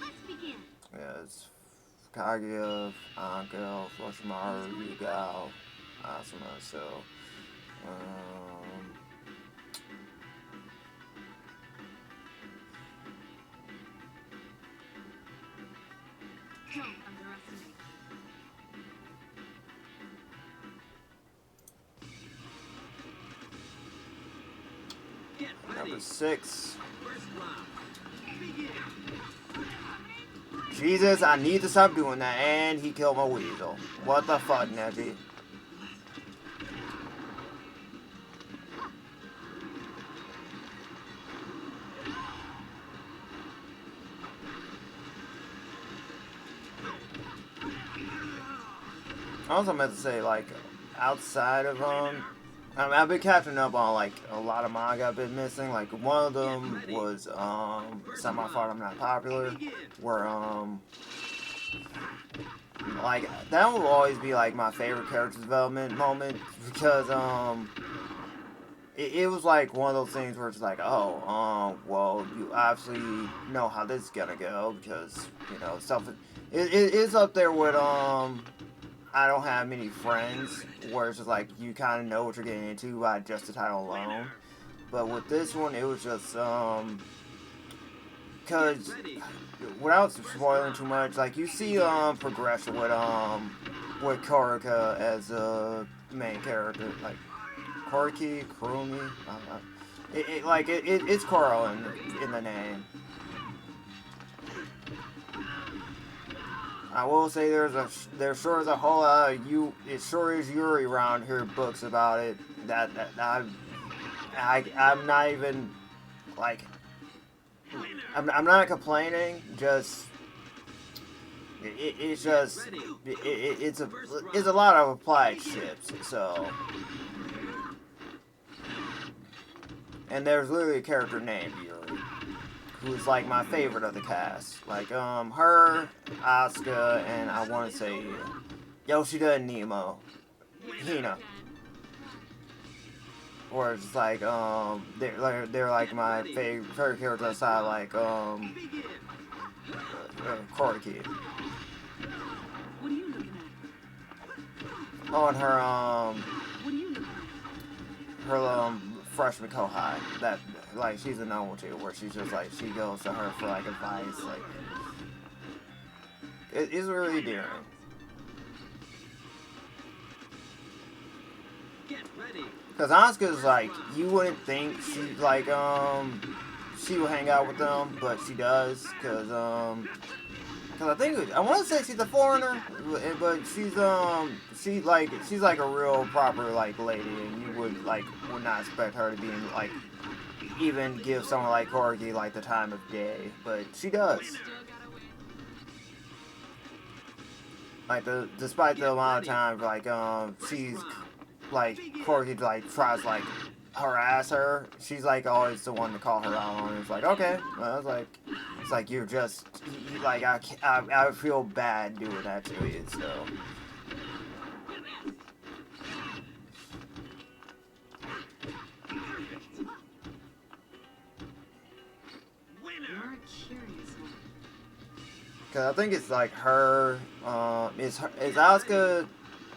Let's begin. Yeah, it's Kaguya, Anko, Orochimaru, Yugao, Asuna, so, Don't underestimate. Get ready. Number 6. First round. Begin. Jesus, I need to stop doing that. And he killed my weasel. What the fuck, Neji? I also meant to say, like, outside of, I mean, I've been catching up on, like, a lot of manga I've been missing. Like, one of them was, It's Not My Fault I'm Not Popular, where, like, that will always be, like, my favorite character development moment, because, it was, like, one of those things where it's like, oh, well, you obviously know how this is gonna go, because, you know, stuff, it is up there with, I don't have many friends, where it's just like, you kind of know what you're getting into by just the title alone. But with this one, it was just, because, without spoiling too much, like, you see, progression with Korika as a main character, like, Koriki, Kurumi, I don't know. It's Koro in the name. I will say there sure is a whole lot of it sure is Yuri around here books about it that I'm not even like I'm not complaining, just it's just it's a lot of applied ships, so, and there's literally a character named Yuri, who's like my favorite of the cast. Like, her, Asuka, and I want to say Yoshida and Nemo. Hina. Or it's like, they're like my favorite characters outside, like, Koriki. What are you looking at? Oh, and her, What are you looking at? her, freshman co-high, that, like, she's a normal too, where she's just like, she goes to her for, like, advice, like, it's really endearing. Get ready. Because Asuka's, like, you wouldn't think she, like, she would hang out with them, but she does, because I think, I want to say she's a foreigner, but she's like a real proper, like, lady, and you would not expect her to be in, like, even give someone like Koriki, like, the time of day, but she does. Like, despite the amount of times, like, she's, like, Koriki, like, tries, like, harass her, she's, like, always the one to call her out on it. It's like, okay, well, it's like, you're just, like, I feel bad doing that to you, so. You're a curious one. Cause I think it's like her, is Asuka,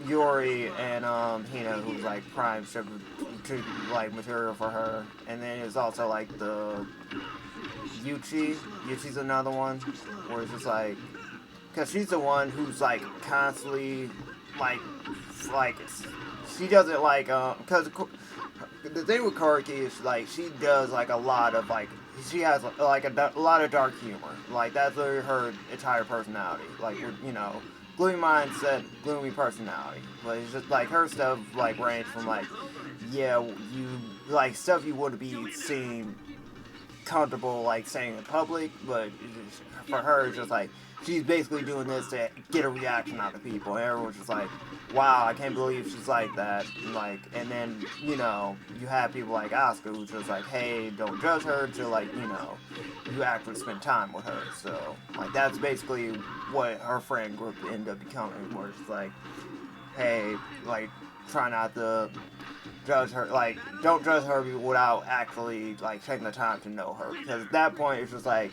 Yuri, and Hina, who's like prime ship to like material for her, and then it's also like the Yuchi's another one, where it's just like, cause she's the one who's like constantly like she doesn't like cause the thing with Koriki is like she does like a lot of like. She has like a lot of dark humor. Like that's literally her entire personality. Like, you know, gloomy mindset, gloomy personality. But it's just like her stuff like range from like, yeah, you like stuff you wouldn't be seen comfortable like saying in public. But it's just, for her, it's just like she's basically doing this to get a reaction out of people. And everyone's just like, wow, I can't believe she's like that. Like, and then, you know, you have people like Asuka who's just like, hey, don't judge her until, like, you know, you actually spend time with her. So, like, that's basically what her friend group ended up becoming, where it's like, hey, like, try not to judge her, like, don't judge her without actually, like, taking the time to know her. Because at that point, it's just like,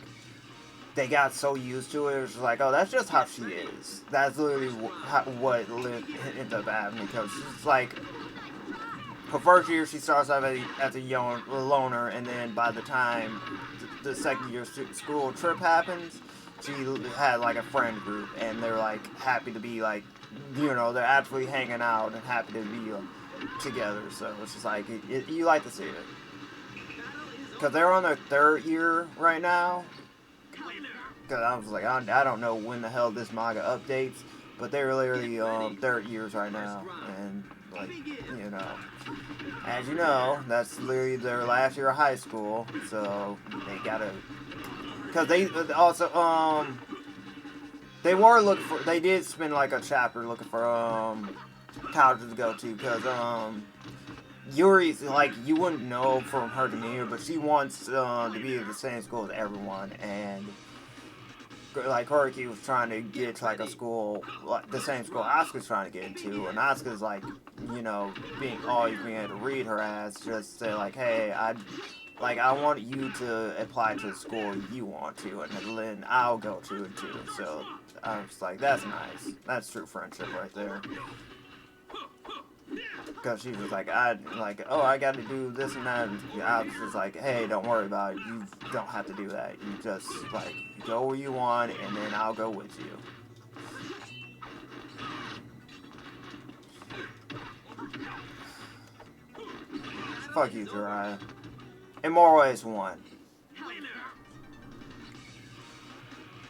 they got so used to it, it's just like, oh, that's just how she is. That's literally what ended up happening, because she's like, her first year she starts off as a young loner, and then by the time the second year school trip happens, she had like a friend group, and they're like happy to be like, you know, they're actually hanging out and happy to be together. So it's just like you like to see it, because they're on their 3rd year right now. Because I was like, I don't know when the hell this manga updates, but they're literally 3rd years right now, and like, you know, as you know, that's literally their last year of high school, so they gotta, because they also they were looking for, they did spend like a chapter looking for colleges to go to, because Yuri's, like, you wouldn't know from her demeanor, but she wants to be at the same school as everyone, and like Haruki was trying to get to like a school, like the same school Asuka's trying to get into, and Asuka's like, you know, being able to read her ass, just say like, hey, I want you to apply to the school you want to, and then I'll go to it too. So I was like, that's nice. That's true friendship right there. Because she was like, I got to do this and that. And I was just like, hey, don't worry about it. You don't have to do that. You just, like, go where you want, and then I'll go with you. Fuck you, Jiraiya. In more ways than one.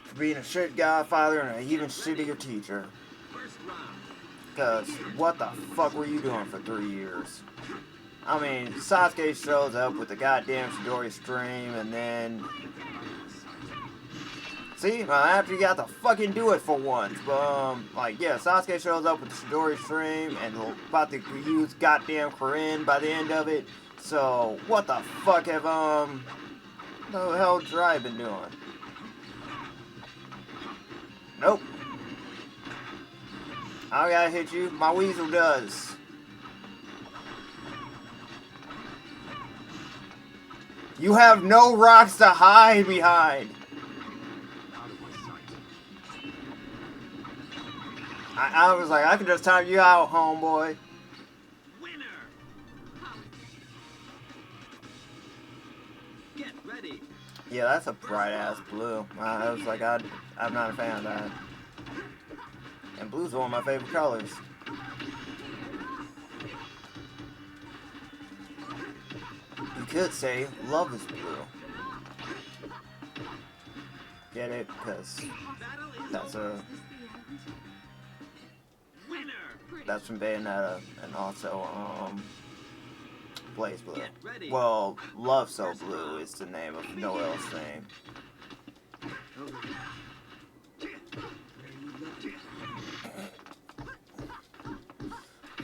For being a shit godfather and an even shittier teacher. Because what the fuck were you doing for 3 years? I mean, Sasuke shows up with the goddamn Chidori stream, and then... See, after you got to fucking do it for once. But, like, yeah, Sasuke shows up with the Chidori stream, and about to use goddamn Korin by the end of it. So, what the fuck have, the hell Jiraiya been doing? Nope. I gotta hit you. My weasel does. You have no rocks to hide behind. I was like, I can just time you out, homeboy. Winner. Get ready. Yeah, that's a bright ass blue. I was like, I'm not a fan of that. And blue's one of my favorite colors. You could say love is blue. Get it? Because that's from Bayonetta, and also Blaze Blue. Well, Love So Blue is the name of Noel's name.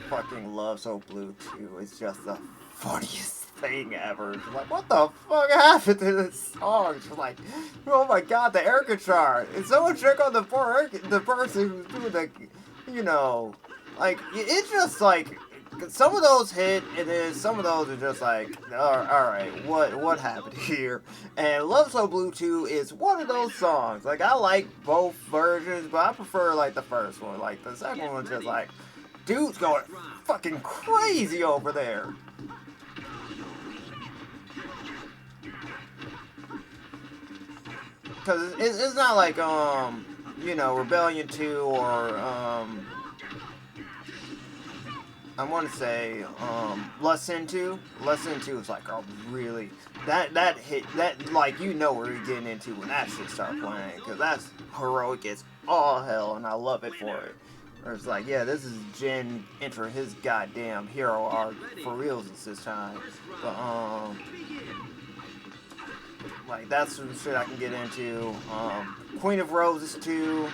Fucking Love So Blue 2 is just the funniest thing ever. It's like, what the fuck happened to this song? It's just like, oh my god, the air guitar. And someone check on the person who's doing the, you know, like, it's just like, some of those hit, and then some of those are just like, alright, what happened here? And Love So Blue 2 is one of those songs. Like, I like both versions, but I prefer, like, the first one. Like, the second one's just like, dude's going fucking crazy over there. Because it's not like, you know, Rebellion 2 or, I want to say, Lesson 2. Lesson 2 is like a really, that hit, that, like, you know what you're getting into when that shit starts playing. Because that's heroic as all hell, and I love it for it. Or it's like, yeah, this is Jin entering his goddamn hero arc for reals this time. But, like, that's some shit I can get into. Queen of Roses 2,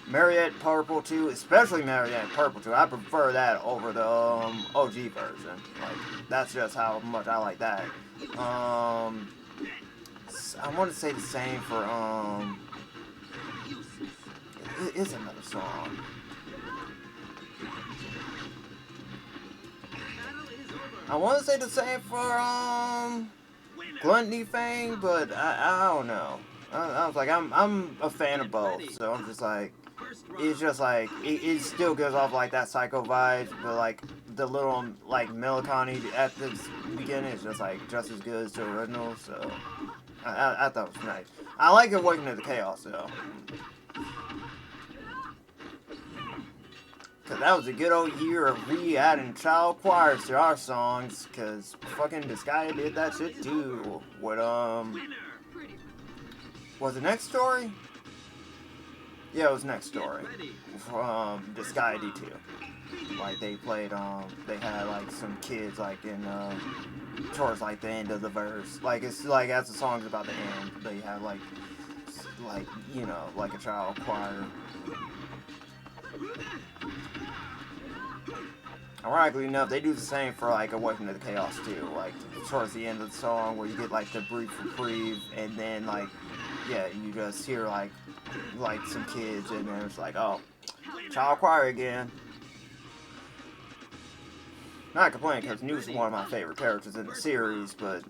Mariette Purple 2, especially Mariette Purple 2. I prefer that over the OG version. Like, that's just how much I like that. I want to say the same for, it is another song. I want to say the same for, Gluttony Fang, but I don't know. I was like, I'm a fan of both, so I'm just like, it's just like, it still gives off like that psycho vibe, but like the little like melancholy at the beginning is just like just as good as the original. So I thought it was nice. I like Awakening to Chaos though. Cause that was a good old year of re-adding child choirs to our songs. Cause fucking this guy did that shit too. With was it Next Story? Yeah, it was Next Story. From the Sky D2. Like they played they had like some kids like in towards like the end of the verse. Like it's like as the song's about to end, they have like you know, like a child choir. Ironically enough, they do the same for like Awakening to the Chaos too. Like towards the end of the song, where you get like the brief reprieve, and then like yeah, you just hear like some kids, and then it's like, oh, child choir again. Not complaining because Newt's one of my favorite characters in the series, but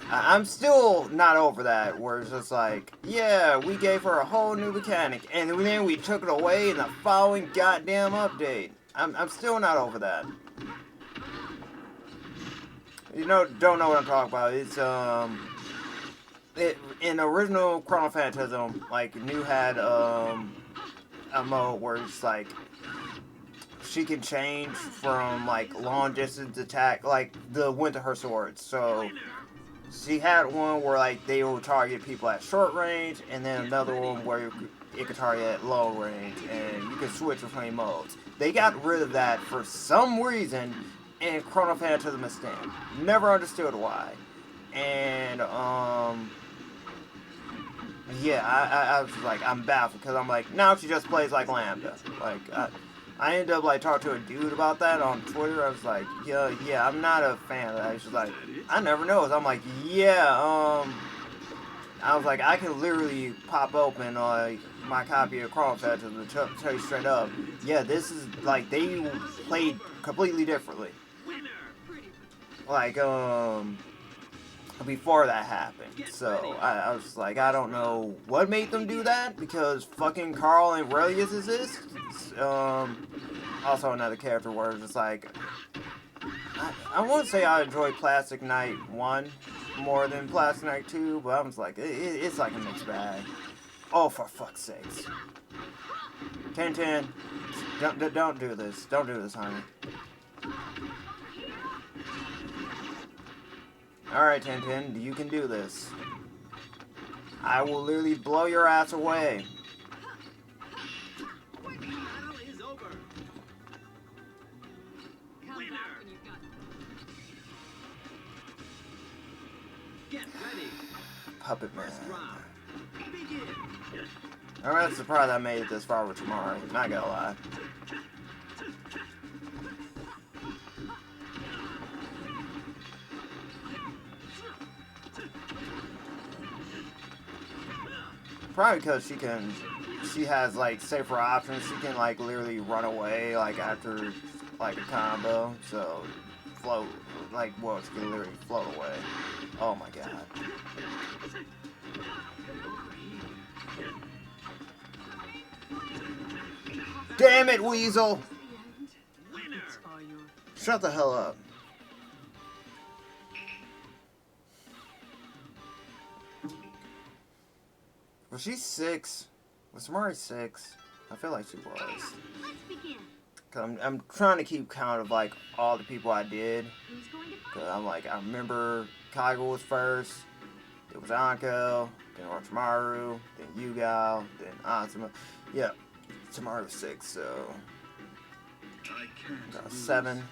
I'm still not over that. Where it's just like, yeah, we gave her a whole new mechanic, and then we took it away in the following goddamn update. I'm still not over that. You know, don't know what I'm talking about. It's in original Chrono Phantasm, like New had a mode where it's like she can change from like long distance attack, like the went to her swords. So she had one where like they will target people at short range, and then another one where it could target at long range, and you can switch between modes. They got rid of that for some reason in Chrono Phantasm Extend. Never understood why. And yeah, I was like, I'm baffled because I'm like, now she just plays like Lambda. Like I ended up like talking to a dude about that on Twitter. I was like, yeah, I'm not a fan of that. She's like, I never noticed. I'm like, yeah, I was like, I can literally pop open like my copy of Chrono Phantasm to tell you straight up, yeah, this is like they played completely differently. Like before that happened. So I was like, I don't know what made them do that, because fucking Carl and Relius exist. Also another character where it's just like, I won't say I enjoy Plastic Knight 1 more than Plastic Knight 2, but I was like, it's like a mixed bag. Oh, for fuck's sakes. 10-10, don't do this. Don't do this, honey. Alright, 10-10, you can do this. I will literally blow your ass away. Puppet Man. I'm really surprised I made it this far with tomorrow, not gonna lie. Probably because she has like safer options. She can like literally run away like after like a combo, so float, like, well, she can literally float away. Oh my god. Damn it, Weasel! Shut the hell up. Was she 6? Was Samari 6? I feel like she was. Let's begin. Cause I'm trying to keep count of like all the people I did. Who's going to fight? Cause I'm like, I remember Kaigo was first. It was Anko, then Orochimaru, then Yugao, then Asuma. Yeah, Tamaru was 6, so got 7.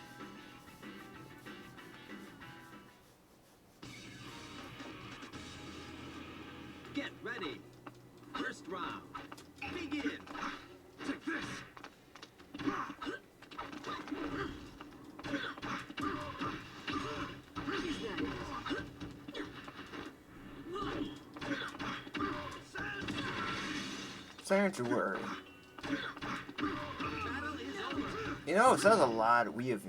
Get ready. First round. Begin. Take this. Sanctuary. You know, it says a lot we have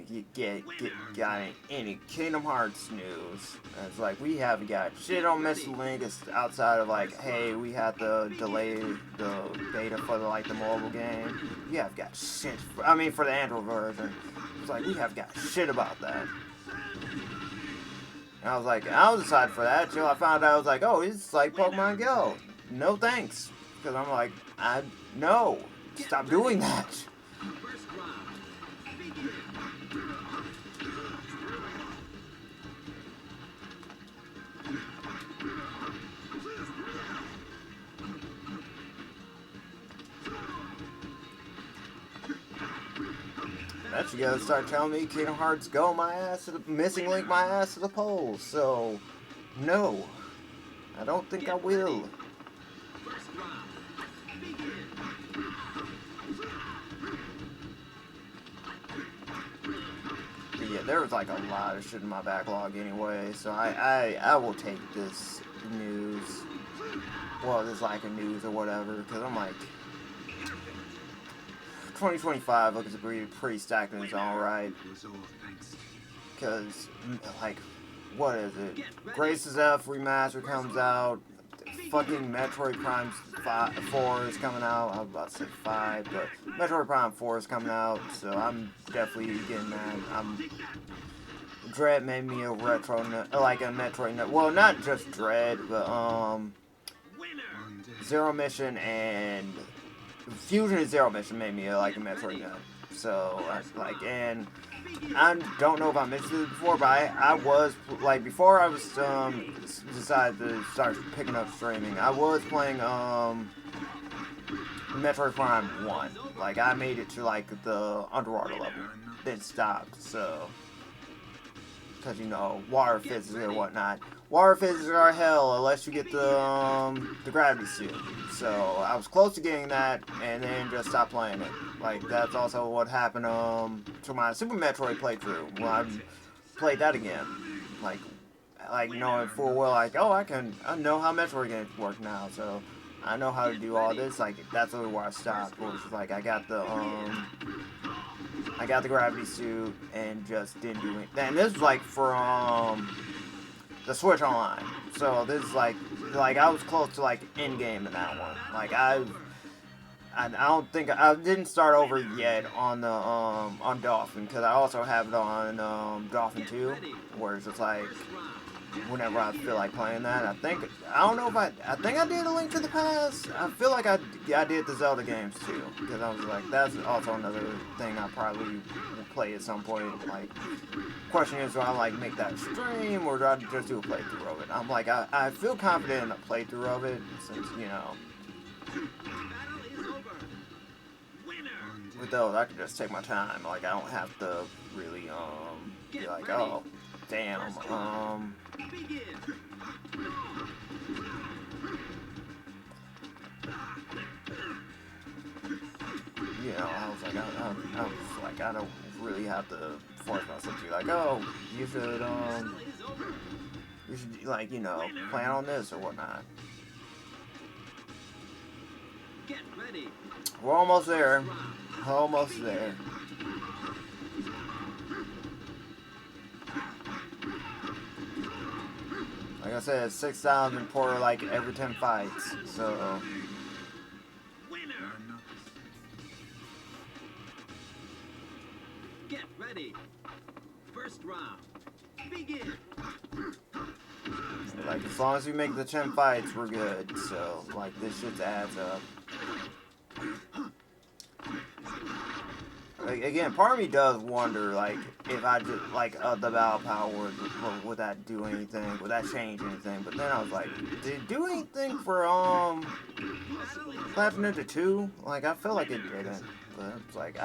gotten any Kingdom Hearts news. And it's like, we haven't got shit on Mr. Link. It's outside of like, hey, we had to delay the beta for the mobile game. We have got shit. For the Android version. It's like, we have got shit about that. And I was like, I was excited for that until I found out I was like, oh, it's like Pokemon Go. No thanks. Because I'm like, no. Stop doing that. First round. Begin. That you gotta start telling me Kingdom Hearts Go my ass to the Missing Link my ass to the polls. So, no. I don't think I will. First round. Begin. But yeah, there was like a lot of shit in my backlog anyway, so I will take this news. Well, this lack of news or whatever, because I'm like, 2025 looks pretty stacked in its own right. Because, like, what is it? Grace's F Remaster comes out. Fucking Metroid Prime 4 is coming out. I was about to say 5, but Metroid Prime 4 is coming out, so I'm definitely getting that. Dread made me a retro, like a Metroid. Well, not just Dread, but Zero Mission and Fusion and Zero Mission made me like a Metroid nut. So like, and I don't know if I mentioned it before, but I was like, before I was decided to start picking up streaming, I was playing Metroid Prime 1. Like, I made it to like the underwater level, then stopped. So, because you know, water physics and whatnot. Water physics are hell unless you get the gravity suit. So I was close to getting that, and then just stopped playing it. Like, that's also what happened to my Super Metroid playthrough. When I played that again, like knowing full well, like, oh, I know how Metroid games work now, so I know how to do all this. Like, that's really where I stopped. It was like I got the gravity suit and just didn't do it. And this was like for the Switch Online. So this is like I was close to like end game in that one. Like I don't think I didn't start over yet on the on Dolphin, because I also have it on Dolphin 2, where it's just like whenever I feel like playing that. I think I did A Link to the Past. I feel like I did the Zelda games too, because I was like, that's also another thing I probably will play at some point. Like, question is, do I like make that stream, or do I just do a playthrough of it? I'm like, I feel confident in a playthrough of it, since, you know, with those I can just take my time. Like, I don't have to really be like, oh damn, you know, I was like, I don't really have to force myself to be like, oh, you should like, you know, plan on this or whatnot. Get ready. We're almost there. Almost there. Like I said, 6,000 per like every 10 fights. So Get ready. First round. Begin. like, as long as we make the 10 fights, we're good. So like, this shit adds up. Like, again, part of me does wonder, like, if I just, like, the battle power, would that do anything? Would that change anything? But then I was like, did it do anything for, Platinum Ninja 2? Like, I feel like it didn't. But it's like,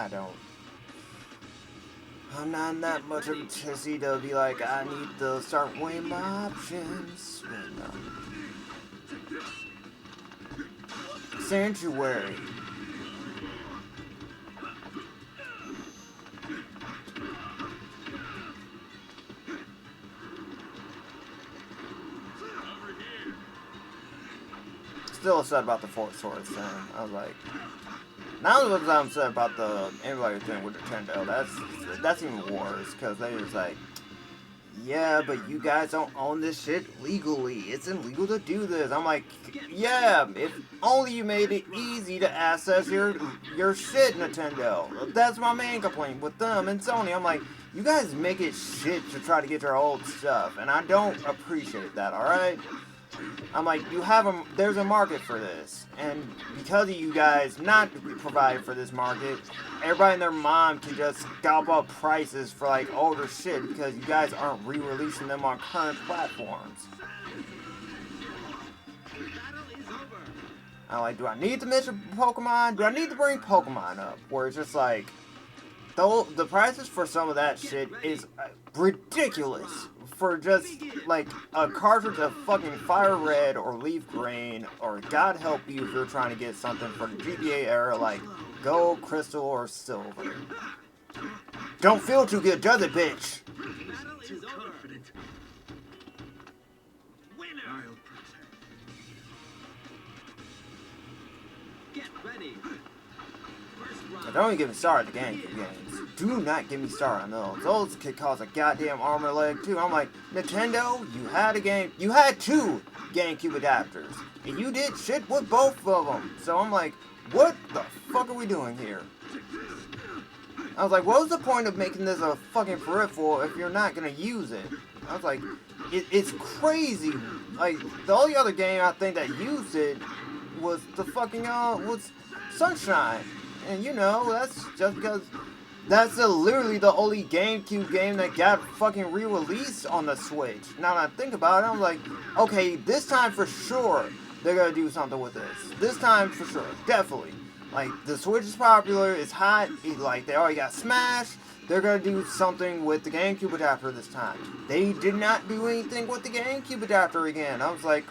I'm not that much of a tissy to be like, I need to start weighing my options. But no. Sanctuary. Still upset about the Four Swords thing. I was like, now that I'm upset about the everybody thing with Nintendo, that's even worse, because they was like, yeah, but you guys don't own this shit legally. It's illegal to do this. I'm like, yeah, if only you made it easy to access your shit, Nintendo. That's my main complaint with them and Sony. I'm like, you guys make it shit to try to get your old stuff, and I don't appreciate that, alright? I'm like, there's a market for this, and because of you guys not providing for this market, everybody and their mom can just scalp up prices for like older shit because you guys aren't re-releasing them on current platforms. I'm like, do I need to mention Pokemon? Do I need to bring Pokemon up? Where it's just like, the prices for some of that shit is ridiculous. For just, like, a cartridge of fucking Fire Red or Leaf Green, or God help you if you're trying to get something for the GBA era, like Gold, Crystal, or Silver. Don't feel too good, does it, bitch? Too confident. Winner. I'll protect. Get ready. Don't even get me started the GameCube games. Do not get me started on those. Those could cause a goddamn armor leg too. I'm like, Nintendo, you had two GameCube adapters, and you did shit with both of them. So I'm like, what the fuck are we doing here? I was like, what was the point of making this a fucking peripheral if you're not gonna use it? I was like, it's crazy. Like, the only other game I think that used it was the fucking, was Sunshine. And you know, that's just because that's literally the only GameCube game that got fucking re-released on the Switch. Now that I think about it, I'm like, okay, this time for sure, they're gonna do something with this. This time for sure, definitely. Like, the Switch is popular, it's hot, like, they already got Smash. They're gonna do something with the GameCube adapter this time. They did not do anything with the GameCube adapter again. I was like,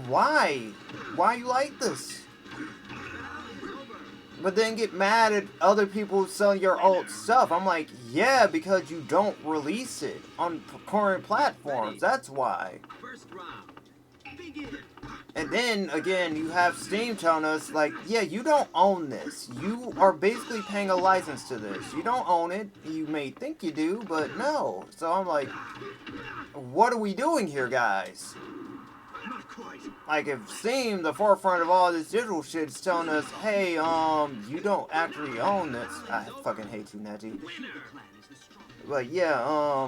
why? Why you like this? But then get mad at other people selling your old stuff. I'm like, yeah, because you don't release it on current platforms. That's why. First round. Begin. And then, again, you have Steam telling us, like, yeah, you don't own this. You are basically paying a license to this. You don't own it. You may think you do, but no. So I'm like, what are we doing here, guys? Not quite. Like, if Steam, the forefront of all this digital shit, is telling us, hey, you don't actually own this. I fucking hate you, Nettie. But yeah,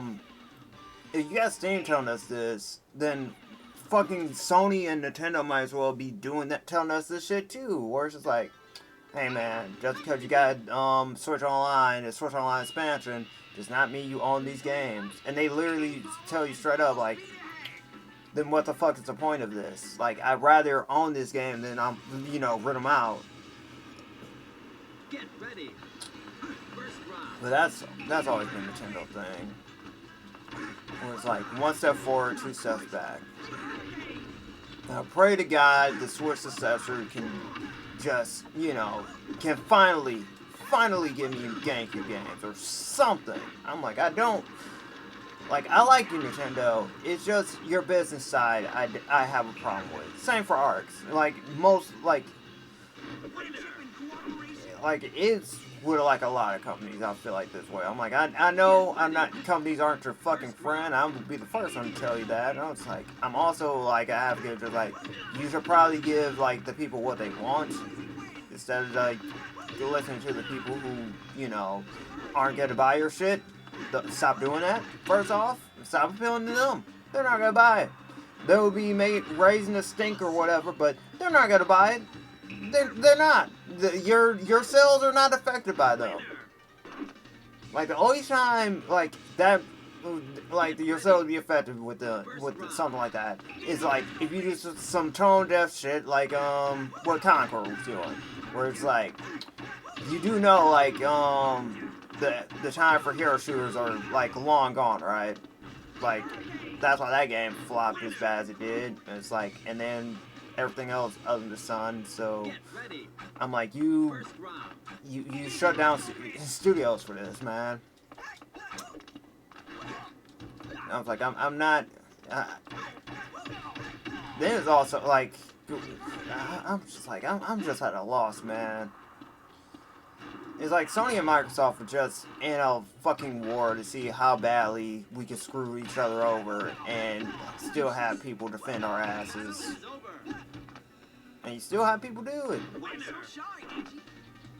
if you got Steam telling us this, then fucking Sony and Nintendo might as well be doing that, telling us this shit too. Where it's just like, hey man, just because you got Switch Online, a Switch Online expansion, does not mean you own these games. And they literally tell you straight up, like, then what the fuck is the point of this? Like, I'd rather own this game than rent them out. Get ready. First round. But that's always been a Nintendo thing. Where it's like, one step forward, two steps back. Now, pray to God the Switch successor can just, can finally give me GameCube games or something. I'm like, I like you, Nintendo. It's just your business side I have a problem with. Same for ARCs. It's with like a lot of companies. I feel like this way. I'm like, I know companies aren't your fucking friend. I'm gonna be the first one to tell you that. And it's like, I'm also like, I have to give just like, you should probably give like the people what they want instead of like listening to the people who aren't gonna buy your shit. Stop doing that. First off, stop appealing to them. They're not gonna buy it. They'll be raising a stink or whatever, but they're not gonna buy it. They're not. Your sales are not affected by them. Like, the only time like that, like your sales will be affected with something like that is like if you do some tone deaf shit like what Concord was doing, where it's like you do know like the time for hero shooters are like long gone, right? Like, that's why that game flopped as bad as it did. And it's like, and then everything else other than the sun. So I'm like, you shut down studios for this, man. I was like, I'm not. Then it's also like, I'm just like, I'm just at a loss, man. It's like Sony and Microsoft were just in a fucking war to see how badly we could screw each other over and still have people defend our asses. And you still have people do it.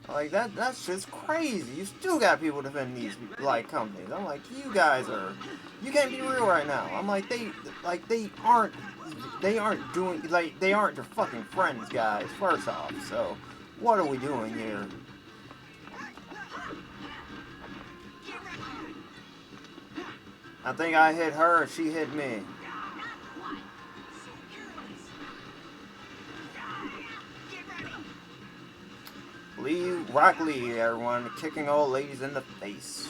Like, that's just crazy. You still got people defending these, like, companies. I'm like, you guys are... You can't be real right now. I'm like, they aren't doing... Like, they aren't your fucking friends, guys, first off. So, what are we doing here? I think I hit her and she hit me. Rock Lee, everyone, kicking old ladies in the face.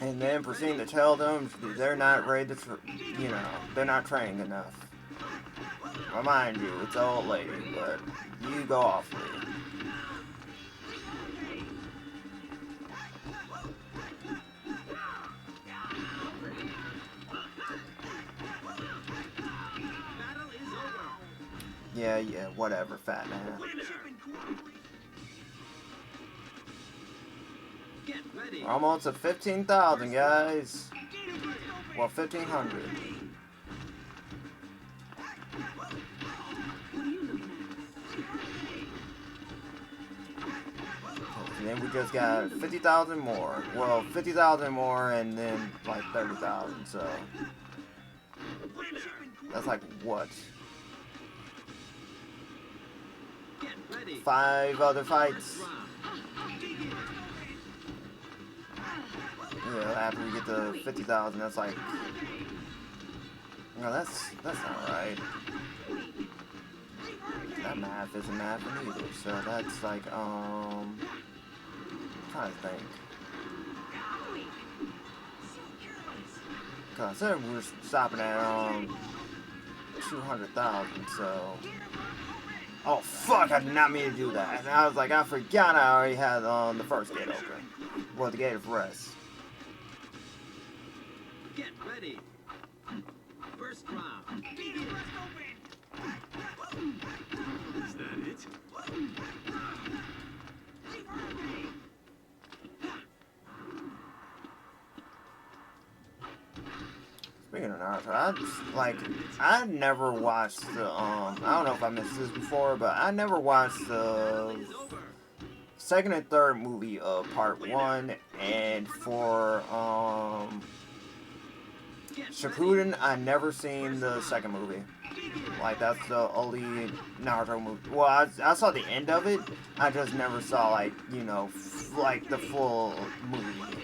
And then proceeding to tell them they're not ready to, they're not trained enough. Well, mind you, it's an old lady, but you go off, Lee. Yeah, whatever, fat man. We're almost at 15,000, guys. Well, 1,500. And then we just got 50,000 more. Well, 50,000 more and then like 30,000, so. That's like what? 5 other fights. Yeah, after we get to 50,000, that's like, that's not right. That math isn't mathing either. So that's like, I'm trying to think. Cause I said we were stopping at 200,000. So. Oh fuck! I did not mean to do that. And I was like, I forgot I already had the first gate open. Well, the gate of rest. Get ready. First round. Is that it? Speaking of Naruto, I never watched the, I don't know if I missed this before, but I never watched the second and third movie of Part 1, and for, Shippuden, I never seen the second movie. Like, that's the only Naruto movie. Well, I saw the end of it, I just never saw, like, like, the full movie.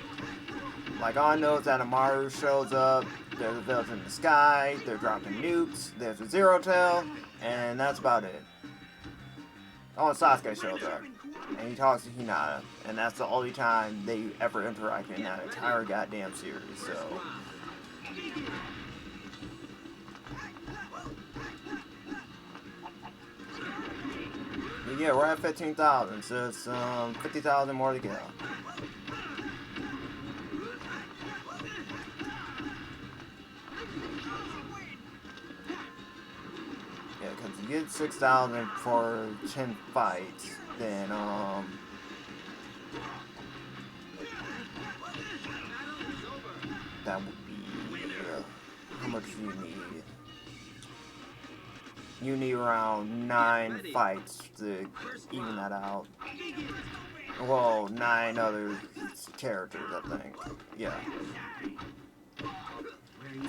Like, all I know is that Amaru shows up, there's a village in the sky, they're dropping nukes, there's a Zero Tail, and that's about it. Oh, and Sasuke shows up, and he talks to Hinata, and that's the only time they ever interact in that entire goddamn series, so... But yeah, we're at 15,000, so it's 50,000 more to go. Yeah, because you get 6,000 for 10 fights, then that would be how much do you need? You need around 9 fights to even that out. Well, 9 other characters, I think. Yeah.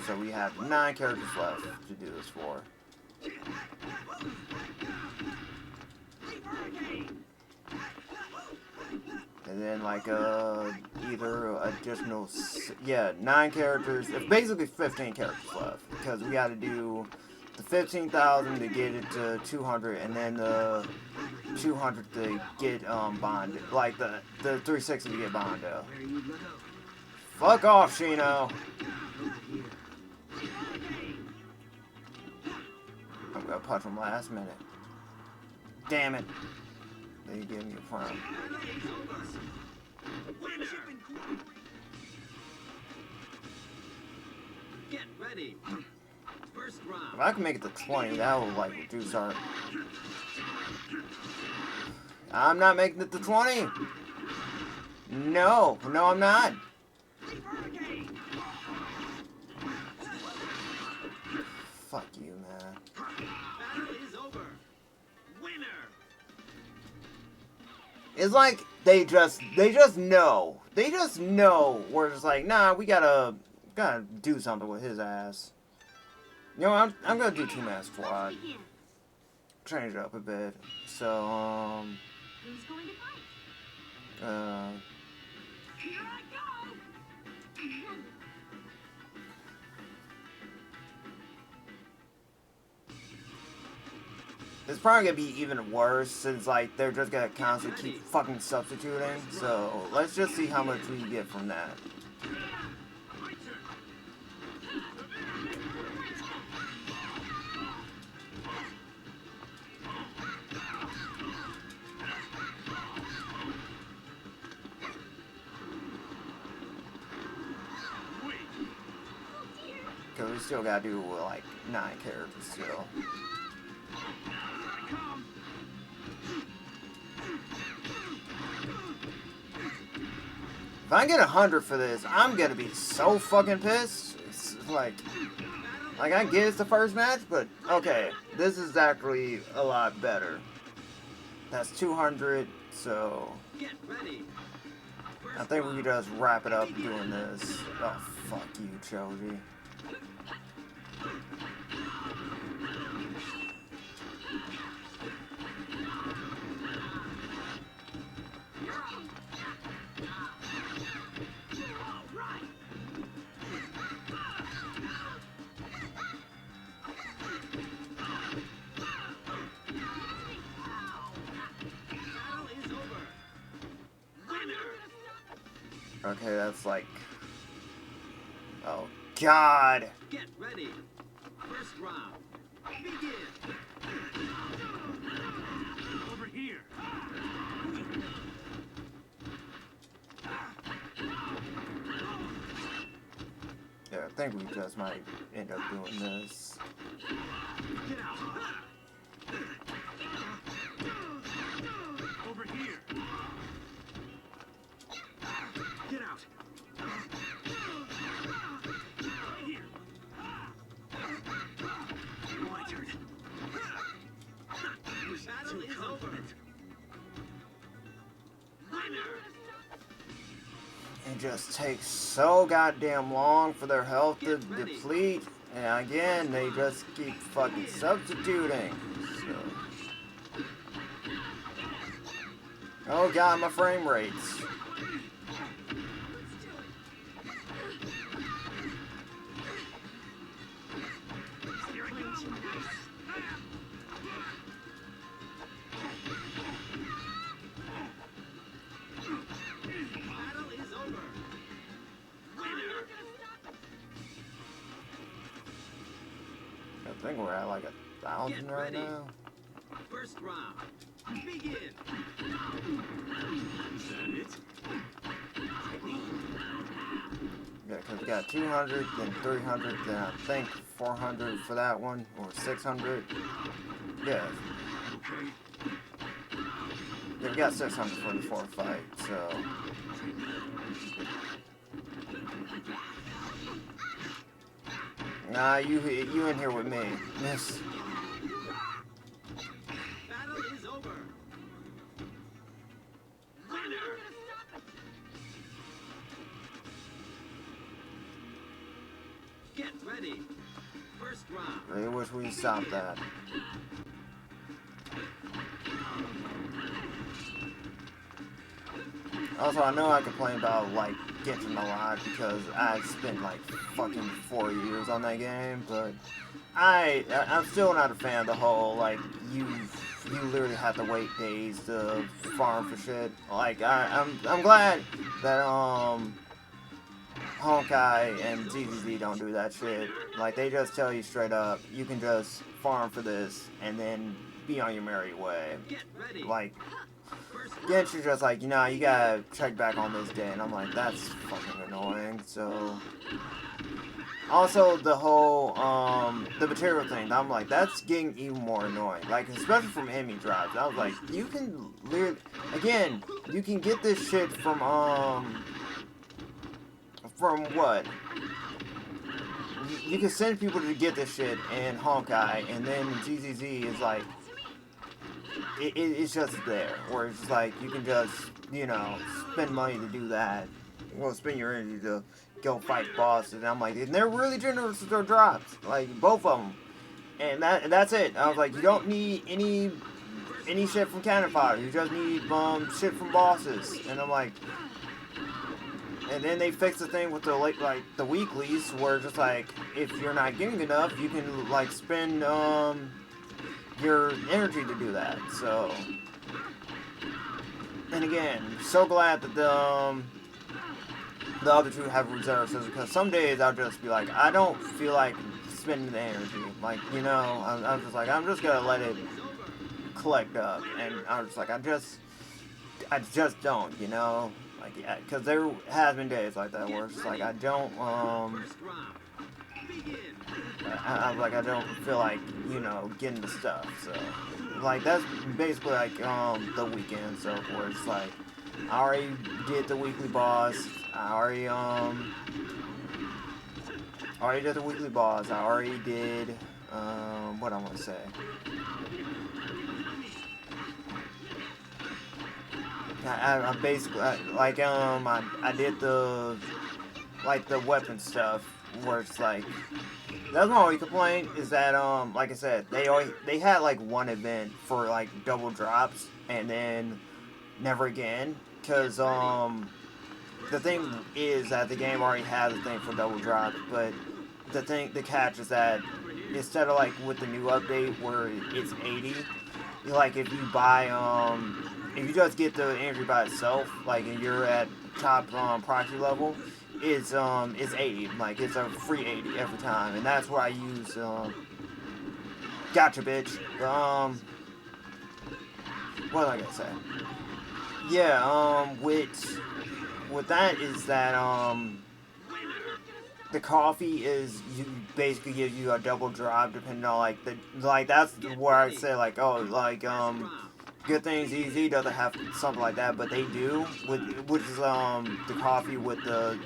So we have 9 characters left to do this for. And then like either additional 9 characters. It's basically 15 characters left because we got to do the 15,000 to get it to 200, and then the 200 to get bonded, like the 360 to get Bondo. Fuck off, Shino. I'm gonna punch him last minute. Damn it. They gave me a front. Get ready. First round. If I can make it to 20, that will like reduce our I'm not making it to 20. No, no, I'm not. Fuck you, man. Battle is over. Winner. It's like they just know. They just know. We're just like, nah, we gotta do something with his ass. You know, I'm gonna do 2-man squad. Change it up a bit. So, Who's going to fight? Here I go. it's probably gonna be even worse since like they're just gonna constantly keep fucking substituting. So let's just see how much we get from that. Because we still gotta do like 9 characters still. If I get 100 for this, I'm gonna be so fucking pissed. It's like I get it's the first match, but okay, this is actually a lot better. That's 200, so Get ready. I think we can just wrap it up doing this. Oh, fuck you, Choji. Okay, that's like... Oh, God! Get ready. First round. Begin. Over here. Yeah, I think we just might end up doing this. Get out. Over here. Get out. Here. My turn. Battle is over. Winner. It just takes so goddamn long for their health to deplete. And again, they just keep fucking substituting. So. Oh God, my frame rates. I think we're at like 1,000 right now. First round. Begin. Is that it? Yeah, because we got 200, then 300, then I think 400 for that one, or 600. Yeah. Okay. Yeah, we got 600 for the 4th fight, so... Nah, you in here with me. Miss. Battle is over. Winner. Get ready. First round. I really wish we stopped that. Also, I know I complain about, like, getting a lot because I spent, like, fucking 4 years on that game, but I'm still not a fan of the whole, like, you literally have to wait days to farm for shit. Like, I'm glad that, Honkai and ZZZ don't do that shit. Like, they just tell you straight up, you can just farm for this and then be on your merry way. Get ready. Like, Genshin's just like, you know, you gotta check back on this day, and I'm like, that's fucking annoying, so... Also, the whole, the material thing, I'm like, that's getting even more annoying. Like, especially from enemy drops. I was like, you can literally, again, you can get this shit from what? You can send people to get this shit in Honkai, and then GZZ is like, it's just there. Where it's just like, you can just, you know, spend money to do that. Well, spend your energy to go fight bosses. And I'm like, and they're really generous with their drops. Like, both of them. And that's it. I was like, you don't need any shit from cannon fodder. You just need shit from bosses. And I'm like, and then they fixed the thing with the like the weeklies, where just like, if you're not getting enough, you can like spend your energy to do that. So, and again, so glad that the other two have reserves, because some days I'll just be like, I don't feel like spending the energy. Like, you know, I'm just like, I'm just gonna let it collect up, and I was just like, I just don't, you know, like, yeah, because there has been days like that where it's just like, I don't, I'm like, I don't feel like, you know, getting the stuff, so, like, that's basically, like, the weekend, so, where it's like, I already did the weekly boss, I already did the weekly boss, I already did, what I want to say, I basically, I did the, like, the weapon stuff, where it's like, that's my only complaint, is that, like I said, they had, like, one event for, like, double drops, and then never again, because, the thing is that the game already has a thing for double drops, but the catch is that, instead of, like, with the new update, where it's 80, like, if you buy, if you just get the energy by itself, like, and you're at top, proxy level, it's 80, like, it's a free 80 every time, and that's where I use, gotcha, bitch, what was I gonna say? Yeah, with that is that, the coffee is, you basically gives you a double drop, depending on, like, that's where I say, like, oh, like, Good Things Easy doesn't have something like that, but they do, which is, the coffee with the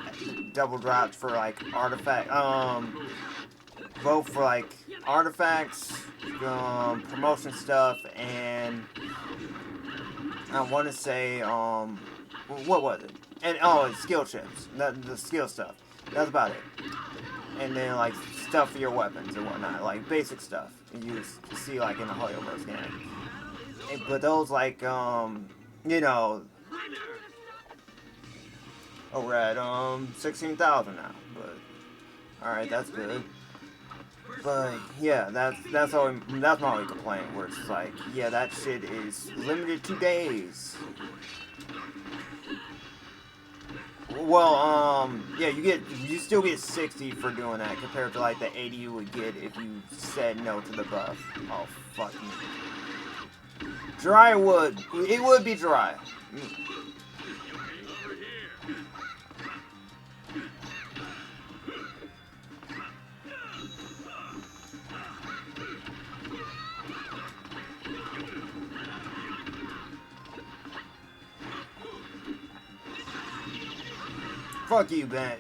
double drops for, like, artifact, both for, like, artifacts, promotion stuff, and I want to say, what was it? And, oh, it's skill chips, the skill stuff, that's about it. And then, like, stuff for your weapons and whatnot, like, basic stuff you see, like, in the Hoyoverse game. But those, like, you know, we're at, 16,000 now, but, alright, that's good. But, yeah, that's my only complaint, where it's like, yeah, that shit is limited to days. Well, yeah, you still get 60 for doing that, compared to, like, the 80 you would get if you said no to the buff. Oh, fuck me. Dry wood. It would be dry. Fuck you, Ben.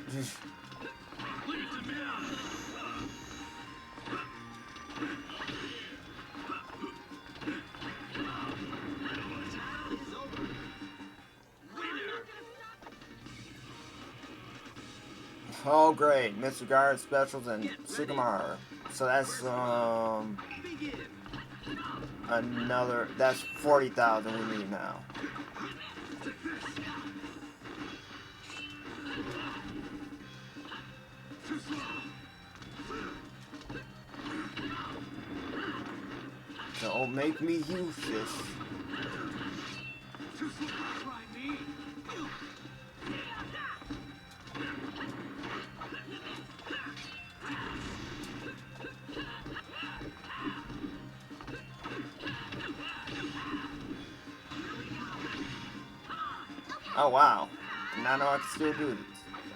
Oh, great. Mr. Guard specials and Sycamore. So that's, another, that's 40,000 we need now. Don't make me use this. Oh wow. Now I know I can still do this.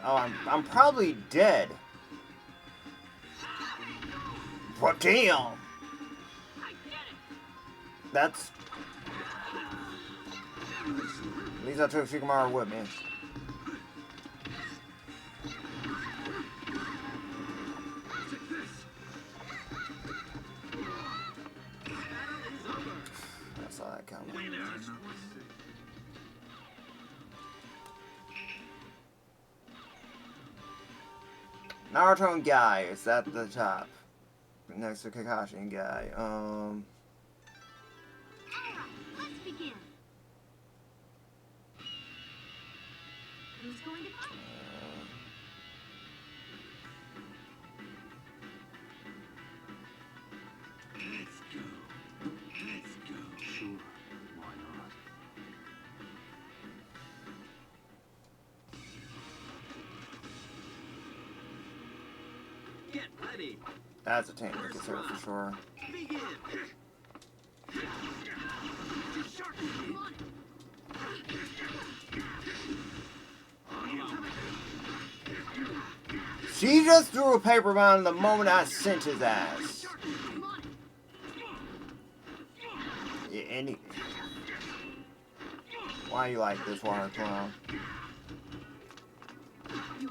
Oh, I'm probably dead. What? Damn! I did it! That's... At least I took Shikamaru with me. I saw that coming. Naruto and Guy is at the top. Next to Kakashi and Guy. Alright, let's begin. Who's going to fight? Let's go. Let's go. Sure. Why not? Get ready. That's a team to consider for sure. Begin. Want it. She just threw a paper bomb the moment I sent his ass. Want it. Yeah, any... Why you like this water clown? You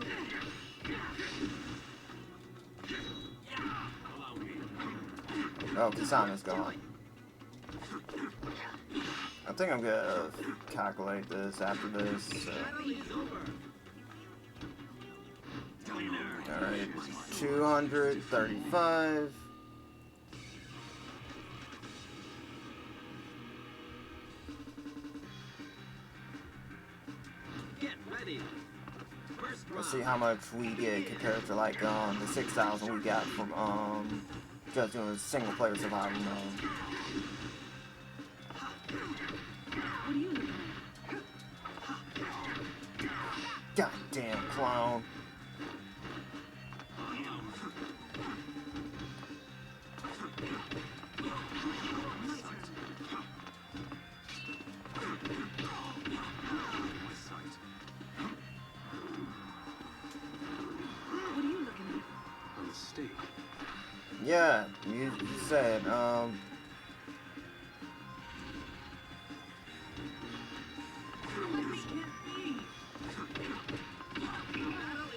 Oh, Kasana's gone. I think I'm gonna calculate this after this. So. Alright, 235. Get ready. First Let's see how much we get compared to like the 6,000 we got from just doing a single player survival mode. What are you looking at? Goddamn clown. What are you looking at? on the stage. Yeah, you said, Battle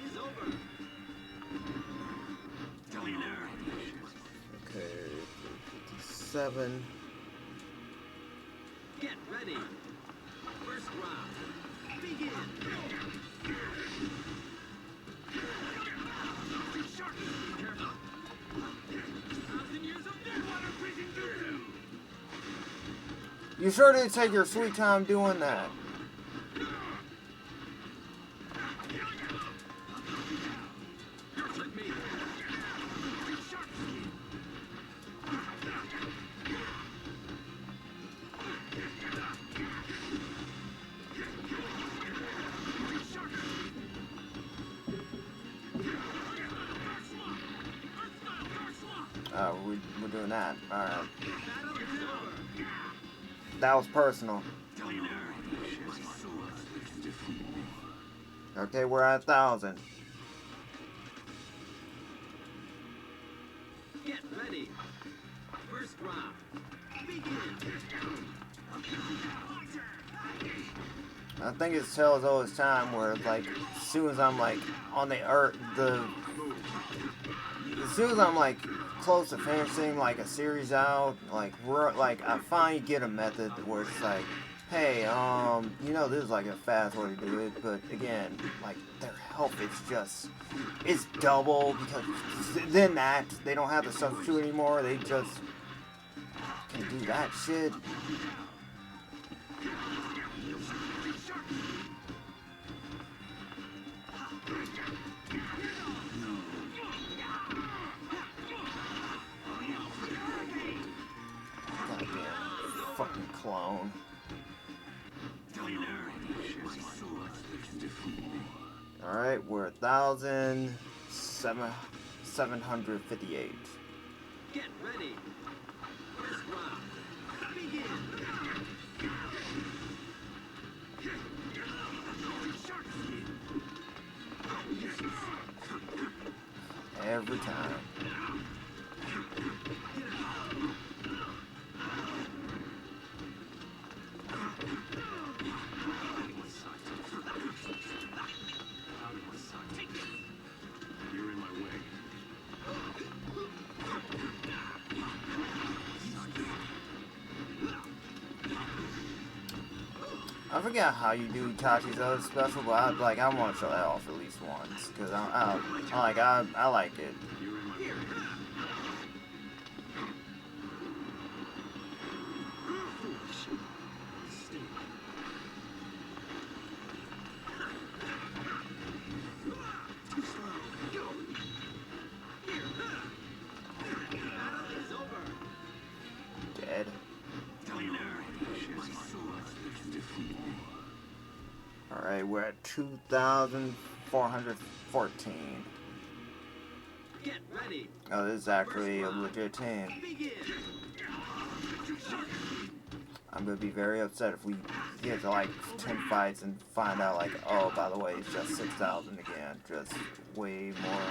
is over. okay, 57. Get ready. First round. Begin. You sure did take your sweet time doing that. Oh, we're doing that. Alright. That was personal. Okay, we're at 1,000. Get ready. First round. Begin. I think it's Tell's always time where like as soon as I'm like on the earth as soon as I'm like close to finishing like a series out, like we're like I finally get a method where it's like, hey, you know this is like a fast way to do it, but again, like their health it's double because then that they don't have to substitute anymore, they just can do that shit. Fucking clone. Alright, we're 1,758. Get ready. First round. Begin. Every time. You're in my way. I forget how you do Itachi's other special, but I want to show that off at least once, because I like it. You're in my way. Dead. Alright, we're at 2,414. Get ready. Oh, this is actually a legit team. Begin. I'm gonna be very upset if we get to like 10 fights and find out like, oh, by the way, it's just 6,000 again. Just way more